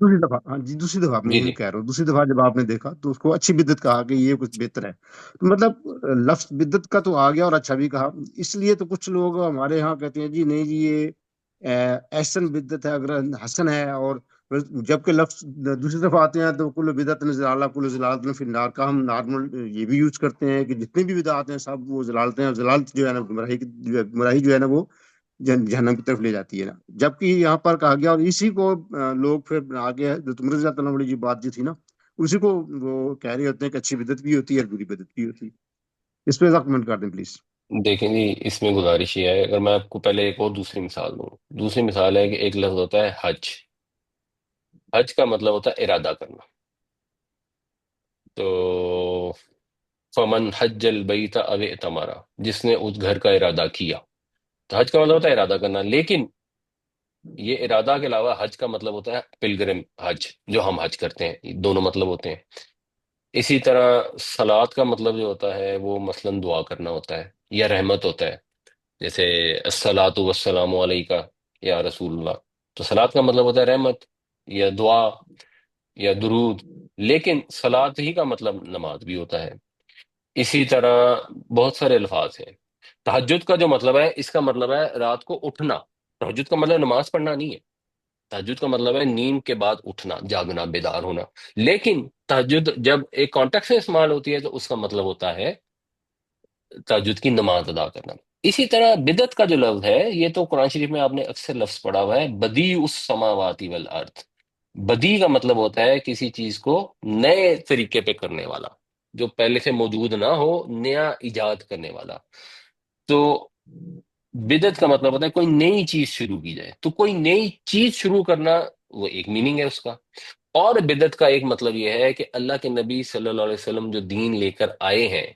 دوسری دفعہ، ہاں جی دوسری دفعہ میں جی یہی جی کہہ رہا ہوں، دوسری دفعہ جب آپ نے دیکھا تو اس کو اچھی بدعت کہا کہ یہ کچھ بہتر ہے، تو مطلب لفظ بدعت کا تو آ گیا اور اچھا بھی کہا، اس لیے تو کچھ لوگ ہمارے ہاں کہتے ہیں جی نہیں جی یہ احسن بدعت ہے اگر حسن ہے، اور جبکہ لفظ دوسری دفعہ آتے ہیں تو کل بدعت ضلالہ کل ضلالت فی النار کا ہم نارمل یہ بھی یوز کرتے ہیں کہ جتنے بھی بدعات ہیں سب وہ ضلالتیں ہیں، اور ضلالت جو ہے نا گمراہی جو ہے نا وہ جہنم کی طرف لے جاتی ہے نا، جبکہ یہاں پر کہا گیا، اور اسی کو لوگ پھر آگے جو تم رضی اللہ عنہ والی جو بات جو تھی نا، اسی کو وہ کہہ رہے ہوتے ہیں کہ اچھی بدعت بھی ہوتی ہے اور بری بدعت بھی ہوتی ہے۔ اس پہ کمنٹ کر دیں پلیز۔ دیکھیں جی، اس میں گزارش یہ ہے، اگر میں آپ کو پہلے ایک اور دوسری مثال دوں، دوسری مثال ہے کہ ایک لفظ ہوتا ہے حج۔ حج کا مطلب ہوتا ہے ارادہ کرنا، تو فمن حج البیت او اعتمرا، جس نے اس گھر کا ارادہ کیا، تو حج کا مطلب ہوتا ہے ارادہ کرنا، لیکن یہ ارادہ کے علاوہ حج کا مطلب ہوتا ہے پلگرم حج، جو ہم حج کرتے ہیں، یہ دونوں مطلب ہوتے ہیں۔ اسی طرح صلوات کا مطلب جو ہوتا ہے وہ مثلاً دعا کرنا ہوتا ہے یا رحمت ہوتا ہے، جیسے الصلاۃ والسلام علیکہ یا رسول اللہ، تو صلوات کا مطلب ہوتا ہے رحمت یا دعا یا درود، لیکن صلات ہی کا مطلب نماز بھی ہوتا ہے۔ اسی طرح بہت سارے الفاظ ہیں۔ تہجد کا جو مطلب ہے، اس کا مطلب ہے رات کو اٹھنا، تہجد کا مطلب نماز پڑھنا نہیں ہے، تہجد کا مطلب ہے نیند کے بعد اٹھنا، جاگنا، بیدار ہونا، لیکن تہجد جب ایک کانٹیکس میں استعمال ہوتی ہے تو اس کا مطلب ہوتا ہے تہجد کی نماز ادا کرنا۔ اسی طرح بدعت کا جو لفظ ہے، یہ تو قرآن شریف میں آپ نے اکثر لفظ پڑھا ہوا ہے، بدیع السماوات والارض۔ بدیع کا مطلب ہوتا ہے کسی چیز کو نئے طریقے پہ کرنے والا، جو پہلے سے موجود نہ ہو، نیا ایجاد کرنے والا۔ تو بدعت کا مطلب ہوتا ہے کوئی نئی چیز شروع کی جائے، تو کوئی نئی چیز شروع کرنا وہ ایک میننگ ہے اس کا۔ اور بدعت کا ایک مطلب یہ ہے کہ اللہ کے نبی صلی اللہ علیہ وسلم جو دین لے کر آئے ہیں،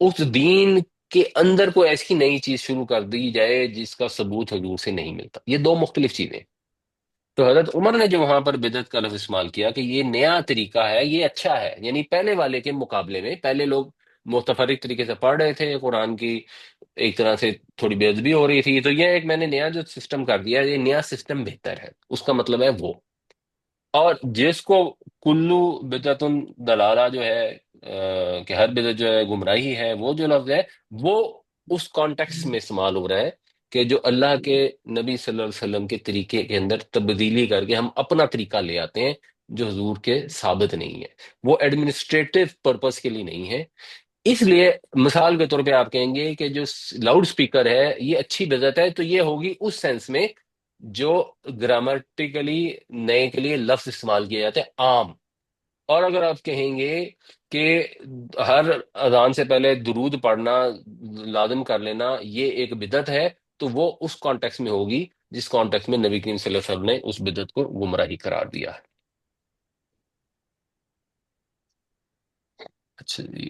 اس دین کے اندر کوئی ایسی نئی چیز شروع کر دی جائے جس کا ثبوت حضور سے نہیں ملتا۔ یہ دو مختلف چیزیں۔ تو حضرت عمر نے جو وہاں پر بدعت کا لفظ استعمال کیا کہ یہ نیا طریقہ ہے، یہ اچھا ہے، یعنی پہلے والے کے مقابلے میں پہلے لوگ متفرق طریقے سے پڑھ رہے تھے قرآن کی، ایک طرح سے تھوڑی بے ادبی ہو رہی تھی، تو یہ ایک میں نے نیا جو سسٹم کر دیا، یہ نیا سسٹم بہتر ہے، اس کا مطلب ہے وہ۔ اور جس کو کلو بدعت دلالہ جو ہے، کہ ہر بدعت جو ہے گمراہی ہے، وہ جو لفظ ہے وہ اس کانٹیکس میں استعمال ہو رہا ہے کہ جو اللہ کے نبی صلی اللہ علیہ وسلم کے طریقے کے اندر تبدیلی کر کے ہم اپنا طریقہ لے آتے ہیں، جو حضور کے ثابت نہیں ہے، وہ ایڈمنسٹریٹو پرپس کے لیے نہیں ہے۔ اس لیے مثال کے طور پہ آپ کہیں گے کہ جو لاؤڈ سپیکر ہے یہ اچھی بدعت ہے، تو یہ ہوگی اس سینس میں جو گرامرٹیکلی نئے کے لیے لفظ استعمال کیے جاتے ہیں عام۔ اور اگر آپ کہیں گے کہ ہر اذان سے پہلے درود پڑھنا لازم کر لینا یہ ایک بدعت ہے، تو وہ اس کانٹیکس میں ہوگی جس کانٹیکس میں نبی کریم صلی اللہ علیہ وسلم نے اس بدعت کو گمراہی قرار دیا ہے۔ اچھا جی،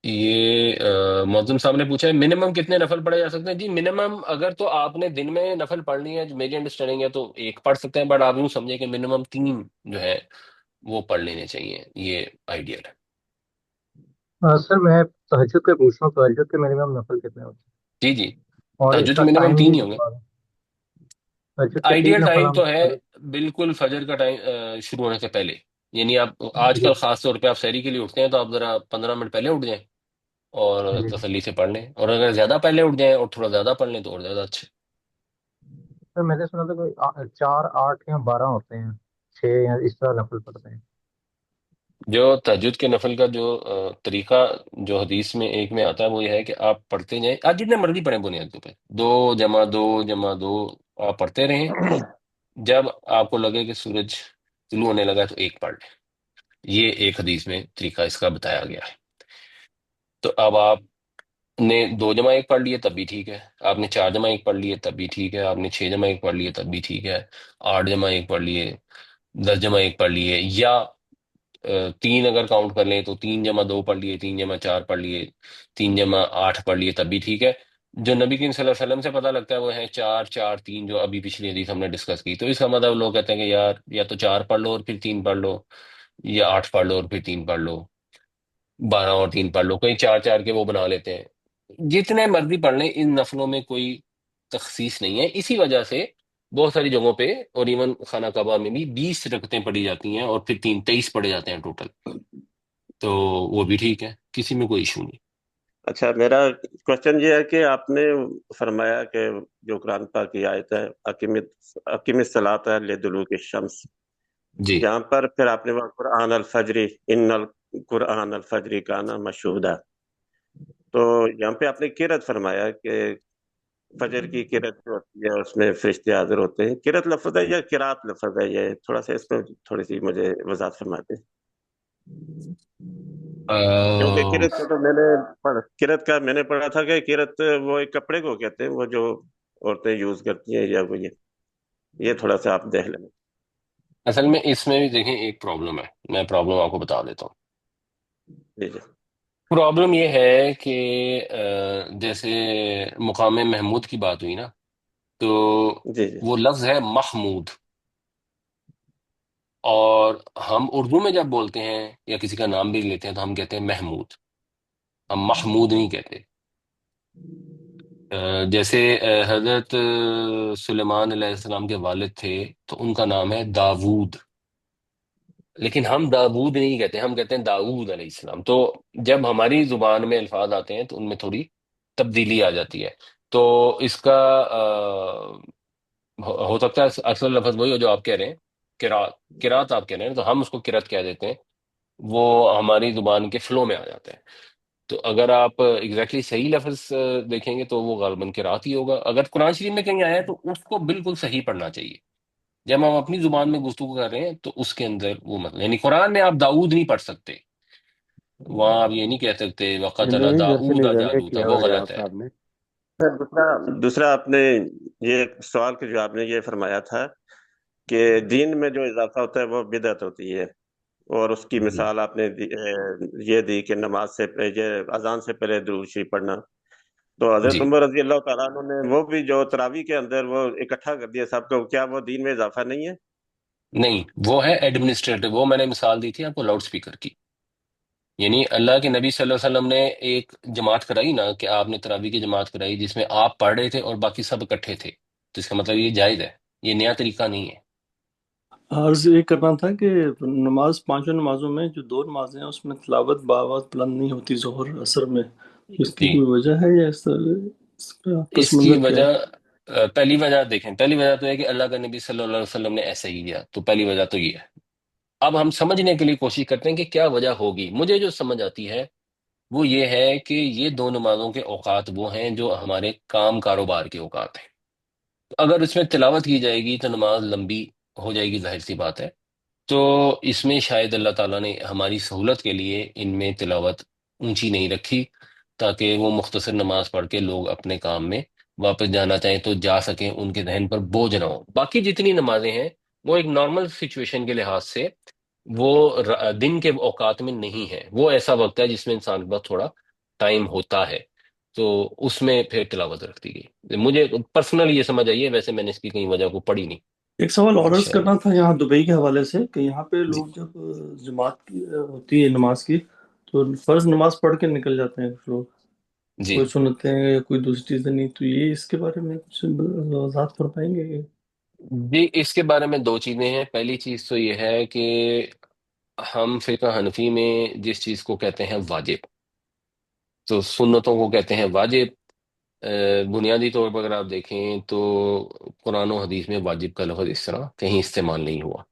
یہ معظم صاحب نے پوچھا ہے منیمم کتنے نفل پڑھے جا سکتے ہیں؟ جی منیمم اگر تو آپ نے دن میں نفل پڑھنی ہے، جو میری انڈرسٹینڈنگ ہے تو ایک پڑھ سکتے ہیں، بٹ آپ یوں سمجھیں کہ منیمم 3 جو ہے وہ پڑھ لینے چاہیے، یہ آئیڈیل ہے۔ سر میں تہجد پہ پوچھ رہا ہوں، تہجد کے منیمم نفل کتنے ہوتے جی جی، ہیں اور اس تہجد کا کے منیمم ٹائم 3 بھی ہی ہوں گے۔ بتا دیں؟ تہجد کے 3 آئیڈیل نفل ٹائم ہم تو ہے بالکل فجر کا ٹائم شروع ہونے سے پہلے، یعنی آپ آج جی کل خاص طور پہ آپ سحری کے لیے اٹھتے ہیں تو آپ ذرا 15 منٹ پہلے اٹھ جائیں اور جی تسلی سے پڑھ لیں، اور اگر زیادہ پہلے اٹھ جائیں اور تھوڑا زیادہ پڑھ لیں تو اور زیادہ اچھا۔ سر میں نے سنا تھا کوئی 4 8 یا 12 ہوتے ہیں، 6 یا اس طرح نفل پڑھتے ہیں۔ جو تہجد کے نفل کا جو طریقہ جو حدیث میں ایک میں آتا ہے وہ یہ ہے کہ آپ پڑھتے جائیں، آپ جتنے مرضی پڑھیں بنیاد پہ، 2 جمع 2 جمع 2 آپ پڑھتے رہیں، جب آپ کو لگے کہ سورج طلوع ہونے لگا تو ایک پڑھ لیں۔ یہ ایک حدیث میں طریقہ اس کا بتایا گیا ہے۔ تو اب آپ نے 2 جمع 1 پڑھ لیے تب بھی ٹھیک ہے، آپ نے 4 جمع 1 پڑھ لیے تب بھی ٹھیک ہے، آپ نے 6 جمع 1 پڑھ لیے تب بھی ٹھیک ہے، 8 جمع 1 پڑھ لیے، 10 جمع 1 پڑھ لیے، یا 3 اگر کاؤنٹ کر لیں تو 3 جمع 2 پڑھ لیے، 3 جمع 4 پڑھ لیے، 3 جمع 8 پڑھ لیے تب بھی ٹھیک ہے۔ جو نبی کریم صلی اللہ علیہ وسلم سے پتہ لگتا ہے وہ ہے 4 4 3، جو ابھی پچھلی حدیث ہم نے ڈسکس کی۔ تو اس کا مطلب لوگ کہتے ہیں کہ یار یا تو 4 پڑھ لو اور پھر 3 پڑھ لو، یا 8 پڑھ لو اور پھر 3 پڑھ لو، 12 اور 3 پڑھ لو، کئی 4 4 کے وہ بنا لیتے ہیں۔ جتنے مرضی پڑھ لیں، ان نفلوں میں کوئی تخصیص نہیں ہے، اسی وجہ سے بہت ساری جگہوں پہ اور ایون خانہ کعبہ میں بھی 20 رکعتیں پڑھی جاتی ہیں اور پھر 23 پڑھے جاتے ہیں ٹوٹل، تو وہ بھی ٹھیک ہے، کسی میں کوئی ایشو نہیں۔ اچھا، میرا کوشچن یہ ہے کہ آپ نے فرمایا کہ جو قرآن پاک کی آیت ہے اقیم الصلاۃ لدلوک الشمس، جی یہاں پر پھر آپ نے وہ قرآن الفجر ان القرآن الفجر کان مشہودا، تو یہاں پہ آپ نے قرأت فرمایا کہ فجر کی قرأت جو ہوتی ہے اس میں فرشتے حاضر ہوتے ہیں، قرأت لفظ ہے یا قرات لفظ ہے؟ یہ تھوڑا سا اس میں تھوڑی سی مجھے وضاحت فرماتے ہیں، کیونکہ قرأت کا تو قرأت کا میں نے پڑھا تھا کہ قرأت وہ ایک کپڑے کو کہتے ہیں، وہ جو عورتیں یوز کرتی ہیں، یا وہ یہ تھوڑا سا آپ دیکھ لیں۔ اصل میں اس میں بھی دیکھیں ایک پرابلم ہے، میں پرابلم آپ کو بتا دیتا ہوں۔ جی جی پرابلم یہ ہے کہ جیسے مقام محمود کی بات ہوئی نا، تو جی جی وہ لفظ ہے محمود، اور ہم اردو میں جب بولتے ہیں یا کسی کا نام بھی لیتے ہیں تو ہم کہتے ہیں محمود، ہم محمود نہیں کہتے۔ جیسے حضرت سلیمان علیہ السلام کے والد تھے تو ان کا نام ہے داود، لیکن ہم داود نہیں کہتے، ہم کہتے ہیں داؤد علیہ السلام۔ تو جب ہماری زبان میں الفاظ آتے ہیں تو ان میں تھوڑی تبدیلی آ جاتی ہے، تو اس کا ہو سکتا ہے اصل لفظ وہی ہو جو آپ کہہ رہے ہیں، قرات، قرات آپ کہہ رہے ہیں تو ہم اس کو قرات کہہ دیتے ہیں، وہ ہماری زبان کے فلو میں آ جاتا ہے۔ تو اگر آپ ایگزیکٹلی صحیح لفظ دیکھیں گے تو وہ غالباً قرات ہی ہوگا۔ اگر قرآن شریف میں کہیں آیا ہے تو اس کو بالکل صحیح پڑھنا چاہیے۔ جب ہم اپنی زبان میں گفتگو کر رہے ہیں تو اس کے اندر وہ مطلب، یعنی قرآن میں آپ داؤد نہیں پڑھ سکتے، وہاں آپ یہ نہیں کہہ سکتے وقتل میری طرف سے داؤد نظر جالوت، کیا وہ ہوا ہے غلط آپ ہے۔ صاحب نے۔ دوسرا آپ نے یہ سوال کے جواب میں یہ فرمایا تھا کہ دین میں جو اضافہ ہوتا ہے وہ بدعت ہوتی ہے، اور اس کی جی مثال آپ نے یہ دی کہ نماز سے یہ اذان سے پہلے درود شریف پڑھنا، تو حضرت جی عمر رضی اللہ تعالیٰ عنہ نے وہ بھی جو تراویح کے اندر وہ اکٹھا کر دیا سب کو، کیا وہ دین میں اضافہ نہیں ہے؟ نہیں، وہ ہے ایڈمنسٹریٹو، وہ میں نے مثال دی تھی آپ کو لاؤڈ سپیکر کی، یعنی اللہ کے نبی صلی اللہ علیہ وسلم نے ایک جماعت کرائی نا، کہ آپ نے تراویح کی جماعت کرائی جس میں آپ پڑھ رہے تھے اور باقی سب اکٹھے تھے، تو اس کا مطلب یہ جائز ہے، یہ نیا طریقہ نہیں ہے۔ عرض یہ کرنا تھا کہ نماز، پانچوں نمازوں میں جو 2 نمازیں ہیں اس میں تلاوت بآواز بلند نہیں ہوتی ظہر اثر میں، اس کی جی، کوئی وجہ ہے یا اس کا پس اس کی منظر کیا وجہ ہے؟ پہلی وجہ دیکھیں، پہلی وجہ تو ہے کہ اللہ کا نبی صلی اللہ علیہ وسلم نے ایسا ہی کیا، تو پہلی وجہ تو یہ ہے۔ اب ہم سمجھنے کے لیے کوشش کرتے ہیں کہ کیا وجہ ہوگی۔ مجھے جو سمجھ آتی ہے وہ یہ ہے کہ یہ 2 نمازوں کے اوقات وہ ہیں جو ہمارے کام کاروبار کے اوقات ہیں، تو اگر اس میں تلاوت کی جائے گی تو نماز لمبی ہو جائے گی، ظاہر سی بات ہے۔ تو اس میں شاید اللہ تعالیٰ نے ہماری سہولت کے لیے ان میں تلاوت اونچی نہیں رکھی، تاکہ وہ مختصر نماز پڑھ کے لوگ اپنے کام میں واپس جانا چاہیں تو جا سکیں، ان کے ذہن پر بوجھ نہ ہو۔ باقی جتنی نمازیں ہیں وہ ایک نارمل سچویشن کے لحاظ سے وہ دن کے اوقات میں نہیں ہے، وہ ایسا وقت ہے جس میں انسان کے پاس تھوڑا ٹائم ہوتا ہے، تو اس میں پھر تلاوت رکھ دی گئی۔ مجھے پرسنل یہ سمجھ آئی ہے، ویسے میں نے اس کی کہیں وجہ کو پڑھی نہیں ایک سوال اور عرض انشاءاللہ۔ کرنا تھا یہاں دبئی کے حوالے سے کہ یہاں پہ جی لوگ جب جماعت کی ہوتی ہے نماز کی تو فرض نماز پڑھ کے نکل جاتے ہیں کچھ لوگ، جی کوئی سنتے ہیں یا کوئی دوسری چیزیں نہیں، تو یہ اس کے بارے میں کچھ وضاحت فرمائیں گے؟ جی، اس کے بارے میں دو چیزیں ہیں۔ پہلی چیز تو یہ ہے کہ ہم فقہ حنفی میں جس چیز کو کہتے ہیں واجب، تو سنتوں کو کہتے ہیں واجب۔ بنیادی طور پر اگر آپ دیکھیں تو قرآن و حدیث میں واجب کا لفظ اس طرح کہیں استعمال نہیں ہوا۔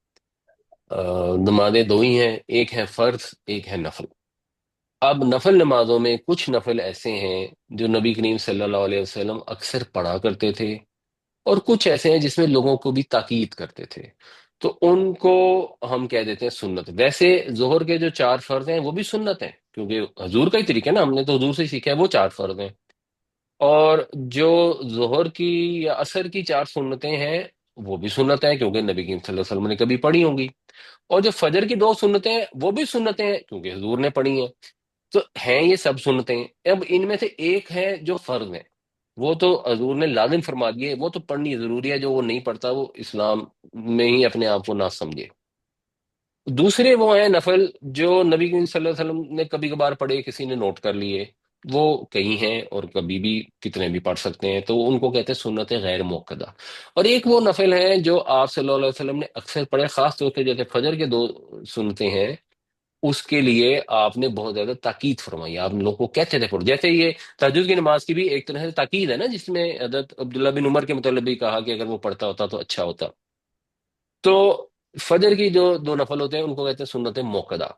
نمازیں دو ہی ہیں، ایک ہے فرض، ایک ہے نفل۔ اب نفل نمازوں میں کچھ نفل ایسے ہیں جو نبی کریم صلی اللہ علیہ وسلم اکثر پڑھا کرتے تھے، اور کچھ ایسے ہیں جس میں لوگوں کو بھی تاکید کرتے تھے، تو ان کو ہم کہہ دیتے ہیں سنت۔ ویسے ظہر کے جو چار فرض ہیں وہ بھی سنت ہیں، کیونکہ حضور کا ہی طریقہ ہے نا، ہم نے تو حضور سے ہی سیکھا ہے، وہ چار فرض ہیں۔ اور جو ظہر کی یا عصر کی چار سنتیں ہیں وہ بھی سنت ہیں، کیونکہ نبی کریم صلی اللہ علیہ وسلم نے کبھی پڑھی ہوں گی۔ اور جو فجر کی دو سنتیں ہیں وہ بھی سنتیں ہیں، کیونکہ حضور نے پڑھی ہیں۔ تو ہیں یہ سب سنتیں۔ اب ان میں سے ایک ہے جو فرض ہے، وہ تو حضور نے لازم فرما دیے، وہ تو پڑھنی ضروری ہے، جو وہ نہیں پڑھتا وہ اسلام میں ہی اپنے آپ کو نہ سمجھے۔ دوسرے وہ ہیں نفل جو نبی کریم صلی اللہ علیہ وسلم نے کبھی کبھار پڑھے، کسی نے نوٹ کر لیے، وہ کہیں ہیں اور کبھی بھی کتنے بھی پڑھ سکتے ہیں، تو ان کو کہتے ہیں سنت غیر موقدہ۔ اور ایک وہ نفل ہیں جو آپ صلی اللہ علیہ وسلم نے اکثر پڑھے، خاص طور پہ جیسے فجر کے دو سنتے ہیں، اس کے لیے آپ نے بہت زیادہ تاکید فرمائی، آپ لوگوں کو کہتے تھے پڑھو۔ جیسے یہ تہجد کی نماز کی بھی ایک طرح سے تاکید ہے نا، جس میں حضرت عبداللہ بن عمر کے متعلق بھی کہا کہ اگر وہ پڑھتا ہوتا تو اچھا ہوتا۔ تو فجر کی جو دو نفل ہوتے ہیں ان کو کہتے ہیں سنت موقدہ۔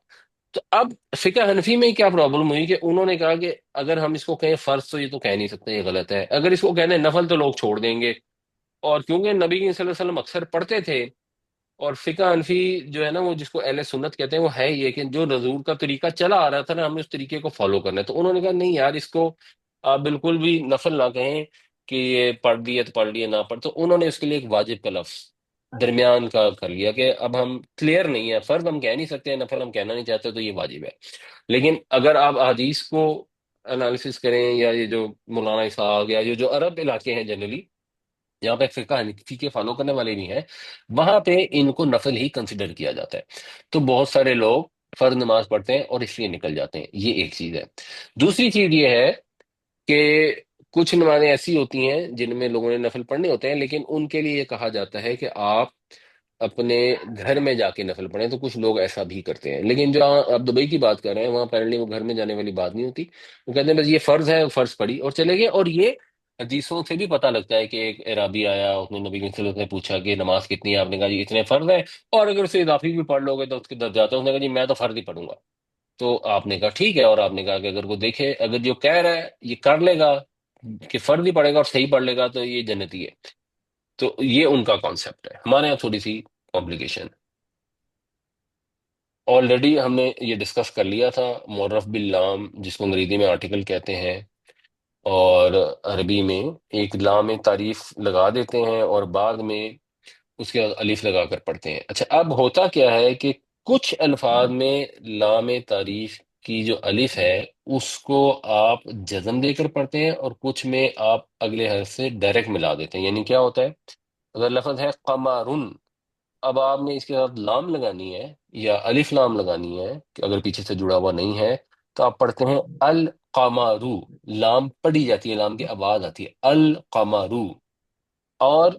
تو اب فقہ حنفی میں کیا پرابلم ہوئی کہ انہوں نے کہا کہ اگر ہم اس کو کہیں فرض تو یہ تو کہہ نہیں سکتے، یہ غلط ہے، اگر اس کو کہنے نفل تو لوگ چھوڑ دیں گے۔ اور کیونکہ نبی صلی اللہ علیہ وسلم اکثر پڑھتے تھے، اور فقہ حنفی جو ہے نا وہ جس کو اہل سنت کہتے ہیں وہ ہے یہ کہ جو رسول کا طریقہ چلا آ رہا تھا نا، ہمیں اس طریقے کو فالو کرنا ہے۔ تو انہوں نے کہا نہیں یار، اس کو آپ بالکل بھی نفل نہ کہیں کہ یہ پڑھ دیے تو پڑھ لیے، نہ پڑھ، تو انہوں نے اس کے لیے ایک واجب کا لفظ درمیان کا کر لیا کہ اب ہم کلیئر نہیں ہے، فرض ہم کہہ نہیں سکتے، نفل ہم کہنا نہیں چاہتے، تو یہ واجب ہے۔ لیکن اگر آپ حدیث کو انالیسس کریں، یا یہ جو مولانا اسحاق یا یہ جو عرب علاقے ہیں جنرلی، جہاں پہ فقہ حنفی کے فالو کرنے والے بھی ہیں، وہاں پہ ان کو نفل ہی کنسیڈر کیا جاتا ہے۔ تو بہت سارے لوگ فرض نماز پڑھتے ہیں اور اس لیے نکل جاتے ہیں، یہ ایک چیز ہے۔ دوسری چیز یہ ہے کہ کچھ نمازیں ایسی ہوتی ہیں جن میں لوگوں نے نفل پڑھنے ہوتے ہیں، لیکن ان کے لیے یہ کہا جاتا ہے کہ آپ اپنے گھر میں جا کے نفل پڑھیں، تو کچھ لوگ ایسا بھی کرتے ہیں۔ لیکن جو آپ دبئی کی بات کر رہے ہیں، وہاں اپیرنٹلی وہ گھر میں جانے والی بات نہیں ہوتی، وہ کہتے ہیں بس یہ فرض ہے، فرض پڑھی اور چلے گئے۔ اور یہ حدیثوں سے بھی پتہ لگتا ہے کہ ایک اعرابی آیا، اس نے نبی صلی اللہ علیہ وسلم سے پوچھا کہ نماز کتنی ہے، آپ نے کہا جی اتنے فرض ہے، اور اگر اسے اضافی بھی پڑھ لو گے تو اس کے درجات ہیں، اس نے کہا جی میں تو فرض ہی پڑھوں گا۔ تو آپ نے کہا ٹھیک ہے، اور آپ نے کہا کہ اگر وہ دیکھے، اگر جو کہہ رہا ہے یہ کر لے گا کہ فرض ہی پڑھے گا اور صحیح پڑھ لے گا تو یہ جنتی ہے۔ تو یہ ان کا کانسیپٹ ہے، ہمارے یہاں تھوڑی سی کمپلیکیشن۔ آلریڈی ہم نے یہ ڈسکس کر لیا تھا، معرف باللام جس کو انگریزی میں آرٹیکل کہتے ہیں، اور عربی میں ایک لام تعریف لگا دیتے ہیں اور بعد میں اس کے بعد الف لگا کر پڑھتے ہیں۔ اچھا، اب ہوتا کیا ہے کہ کچھ الفاظ میں لام تعریف کی جو الف ہے اس کو آپ جزم دے کر پڑھتے ہیں، اور کچھ میں آپ اگلے حرف سے ڈائریکٹ ملا دیتے ہیں۔ یعنی کیا ہوتا ہے، اگر لفظ ہے قمرن، اب آپ نے اس کے ساتھ لام لگانی ہے یا الف لام لگانی ہے، کہ اگر پیچھے سے جڑا ہوا نہیں ہے تو آپ پڑھتے ہیں القمرو، لام پڑھی جاتی ہے، لام کی آواز آتی ہے القمرو۔ اور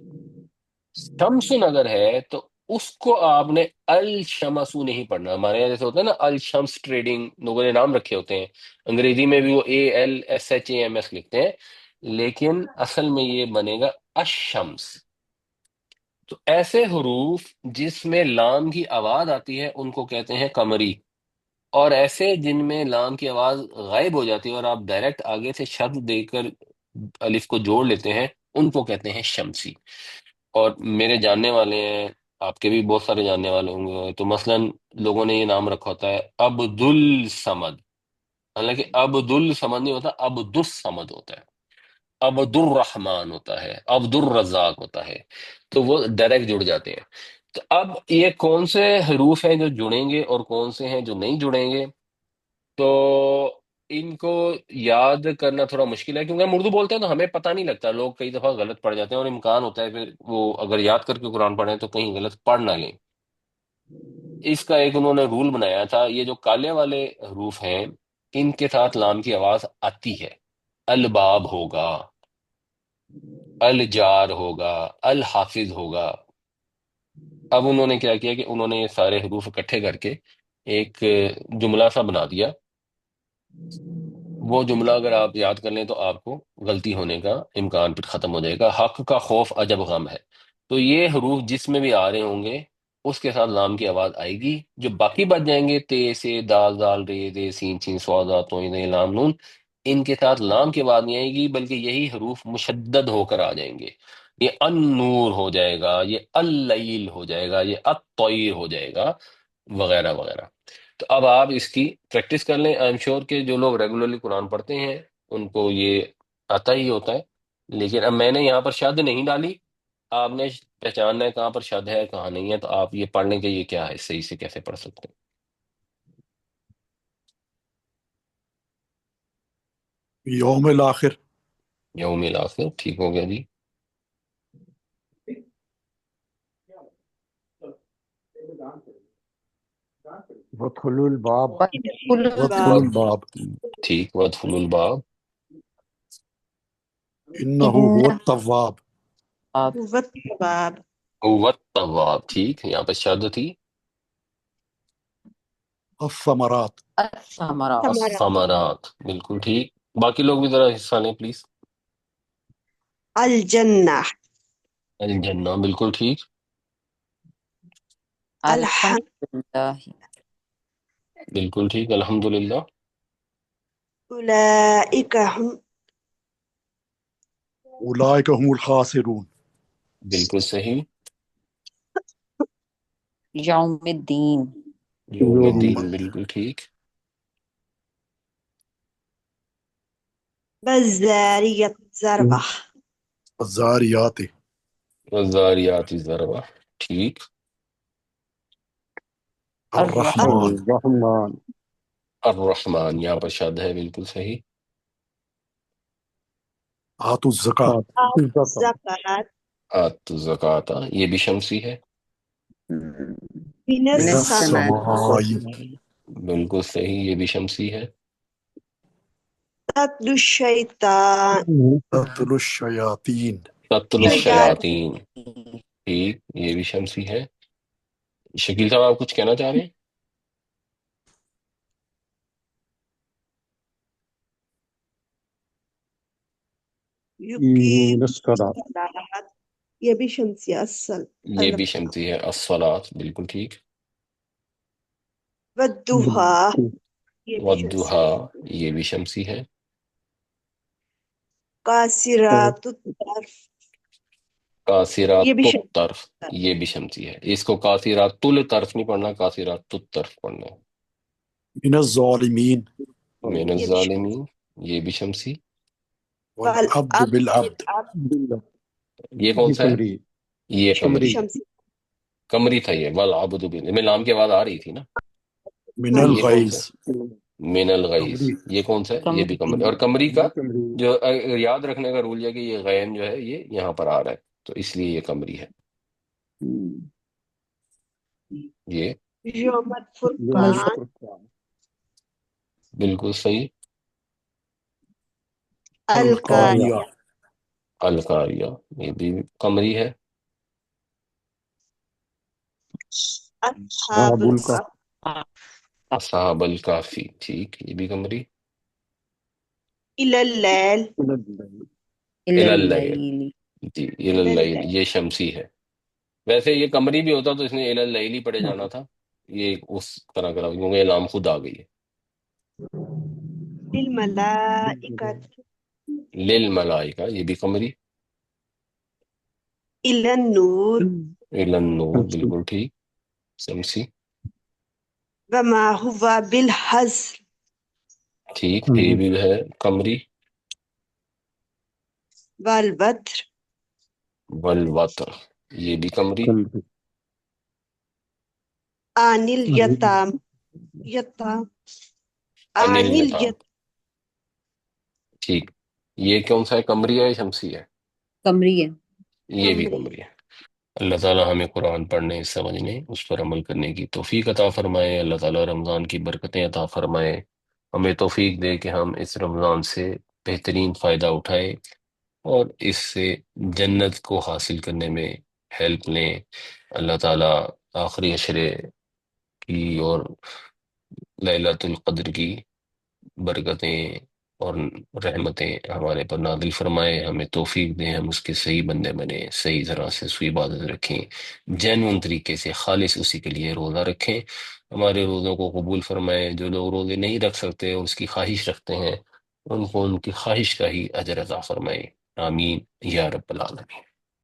شمسن اگر ہے تو اس کو آپ نے الشمسو نہیں پڑھنا۔ ہمارے یہاں جیسے ہوتا ہے نا الشمس ٹریڈنگ، لوگوں نے نام رکھے ہوتے ہیں، انگریزی میں بھی وہ ALSHAMS لکھتے ہیں، لیکن اصل میں یہ بنے گا الشمس۔ تو ایسے حروف جس میں لام کی آواز آتی ہے ان کو کہتے ہیں قمری، اور ایسے جن میں لام کی آواز غائب ہو جاتی ہے اور آپ ڈائریکٹ آگے سے شد دے کر الف کو جوڑ لیتے ہیں، ان کو کہتے ہیں شمسی۔ اور میرے جاننے والے ہیں، آپ کے بھی بہت سارے جاننے والے ہوں گے، تو مثلا لوگوں نے یہ نام رکھا ہوتا ہے عبد الصمد، حالانکہ عبد الصمد نہیں ہوتا، عبد الصمد ہوتا ہے۔ عبد الرحمن ہوتا ہے، عبد الرزاق ہوتا ہے، تو وہ ڈائریکٹ جڑ جاتے ہیں۔ تو اب یہ کون سے حروف ہیں جو جڑیں گے اور کون سے ہیں جو نہیں جڑیں گے؟ تو ان کو یاد کرنا تھوڑا مشکل ہے، کیونکہ ہم اردو بولتے ہیں تو ہمیں پتہ نہیں لگتا، لوگ کئی دفعہ غلط پڑھ جاتے ہیں، اور امکان ہوتا ہے پھر وہ اگر یاد کر کے قرآن پڑھیں تو کہیں غلط پڑھ نہ لیں۔ اس کا ایک انہوں نے رول بنایا تھا، یہ جو کالے والے حروف ہیں ان کے ساتھ لام کی آواز آتی ہے، الباب ہوگا، الجار ہوگا، الحافظ ہوگا۔ اب انہوں نے کیا کیا کہ انہوں نے یہ سارے حروف اکٹھے کر کے ایک جملہ سا بنا دیا۔ وہ جملہ اگر آپ یاد کر لیں تو آپ کو غلطی ہونے کا امکان پھر ختم ہو جائے گا۔ حق کا خوف عجب غم ہے، تو یہ حروف جس میں بھی آ رہے ہوں گے اس کے ساتھ لام کی آواز آئے گی۔ جو باقی بچ جائیں گے، تے سے، دال دال، رے رے، سین سین، صاد ضاد، طو ظ، لام نون، ان کے ساتھ لام کی آواز نہیں آئے گی، بلکہ یہی حروف مشدد ہو کر آ جائیں گے۔ یہ النور ہو جائے گا، یہ اللیل ہو جائے گا، یہ الطیر ہو جائے گا، وغیرہ وغیرہ۔ تو اب آپ اس کی پریکٹس کر لیں۔ آئی ایم شیور کہ جو لوگ ریگولرلی قرآن پڑھتے ہیں ان کو یہ آتا ہی ہوتا ہے، لیکن اب میں نے یہاں پر شد نہیں ڈالی، آپ نے پہچاننا ہے کہاں پر شد ہے کہاں نہیں ہے، تو آپ یہ پڑھ لیں کہ یہ کیا ہے، صحیح سے کیسے پڑھ سکتے ہیں۔ یوم الآخر، یوم الآخر ٹھیک ہو گیا جی۔ وادخل الباب، وادخل الباب، ٹھیک، وادخلوا الباب، انہ هو التواب، والتواب، هو التواب، ٹھیک، یہاں پہ شد تھی۔ الثمرات، ثمرات، الثمرات، بالکل ٹھیک۔ باقی لوگ بھی ذرا حصہ لیں پلیز۔ الجنہ، الجنہ، بالکل ٹھیک، الحمد، بالکل ٹھیک، الحمدللہ، اولئک ہم، اولئک هم الخاسرون، بالکل صحیح، یوم الدین، یوم یوم الدین، الدین، بالکل ٹھیک، والذاریۃ ذروا، الزاریات، والذاریات ذروا، ٹھیک، الرحمن، الرحمن، الرحمن، یہاں پر شد ہے، بالکل صحیح، آتوا الزکاة، زکات، آت الزکاۃ، یہ بھی شمسی ہے، من من من السماء، السماء، بالکل صحیح، یہ بھی شمسی ہے، تتلو الشیطان، تتلو الشیاطین، قتل شیاطین، الشیاطین، ٹھیک، یہ بھی شمسی ہے۔ شکیل صاحب آپ کچھ کہنا چاہ رہے ہیں؟ یقیم الصلاۃ، الصلاۃ، یہ بھی شمسیہ اصل، یہ بھی شمسی ہے، الصلاۃ، بالکل ٹھیک، والضحیٰ، یہ بھی شمسی، والضحیٰ، یہ بھی شمسی ہے، قاصرات الطرف، یہ بھی قاصرات شمسی، الطرف، یہ بھی شمسی ہے۔ اس کو قاصرات الطرف نہیں پڑھنا، قاصرات الطرف پڑھنا ہے۔ من الظالمین، من یہ بھی شمسی، الظالمین، یہ بھی شمسی۔ والعبد والعبد بالعبد، بالعبد، یہ کون یہ سا ہے؟ کمری، یہ یہ بھی قمری ہے، شمسی، قمری تھا یہ، والعبد میں لام کی آواز آ رہی تھی نا۔ من ہاں یہ کون سا الغیظ، ہے؟ من الغیظ، قمری، یہ کون سا ہے؟ یہ بھی قمری، اور قمری کا جو یاد رکھنے کا رول ہے کہ یہ غین جو ہے یہ یہاں پر آ رہا ہے، تو اس لیے یہ قمری ہے، یہ یوم یوم الفرقان، الفرقان، بالکل صحیح، القاریہ، القاریہ، القاریہ، یہ بھی قمری ہے، اصحاب اصحاب الکہف، الکہف، اصحاب الکافی، ٹھیک، یہ بھی قمری، الی اللیل، الی اللیل، اللیل، جی، الی اللیل، اللیل، یہ شمسی ہے۔ ویسے یہ قمری بھی ہوتا تو اس نے اللیل ہی پڑھے جانا تھا، یہ اس طرح کا کیونکہ یہ نام خود آ گئی ہے۔ للملائکۃ، للملائکہ، یہ بھی قمری، الی النور، النور، بالکل ٹھیک، شمسی، وما هو بالحزر، ٹھیک، یہ بھی ہے قمری، والبتر والوتر، یہ بھی قمری. عن الیتام یتام عن انل یتام، الیت ٹھیک. یہ کون سا ہے، قمری ہے یا شمسی ہے؟ قمری ہے. یہ بھی قمری قمری ہے. اللہ تعالیٰ ہمیں قرآن پڑھنے، سمجھنے، اس پر عمل کرنے کی توفیق عطا فرمائے. اللہ تعالیٰ رمضان کی برکتیں عطا فرمائے. ہمیں توفیق دے کہ ہم اس رمضان سے بہترین فائدہ اٹھائیں اور اس سے جنت کو حاصل کرنے میں ہیلپ لیں. اللہ تعالیٰ آخری عشرے کی اور لیلۃ القدر کی برکتیں اور رحمتیں ہمارے پر نازل فرمائے. ہمیں توفیق دیں ہم اس کے صحیح بندے بنے، صحیح طرح سے اس کی عبادت رکھیں، جینون طریقے سے خالص اسی کے لیے روزہ رکھیں. ہمارے روزوں کو قبول فرمائے. جو لوگ روزے نہیں رکھ سکتے اور اس کی خواہش رکھتے ہیں، ان کو ان کی خواہش کا ہی اجر عطا فرمائے. آمین یا رب العالمین.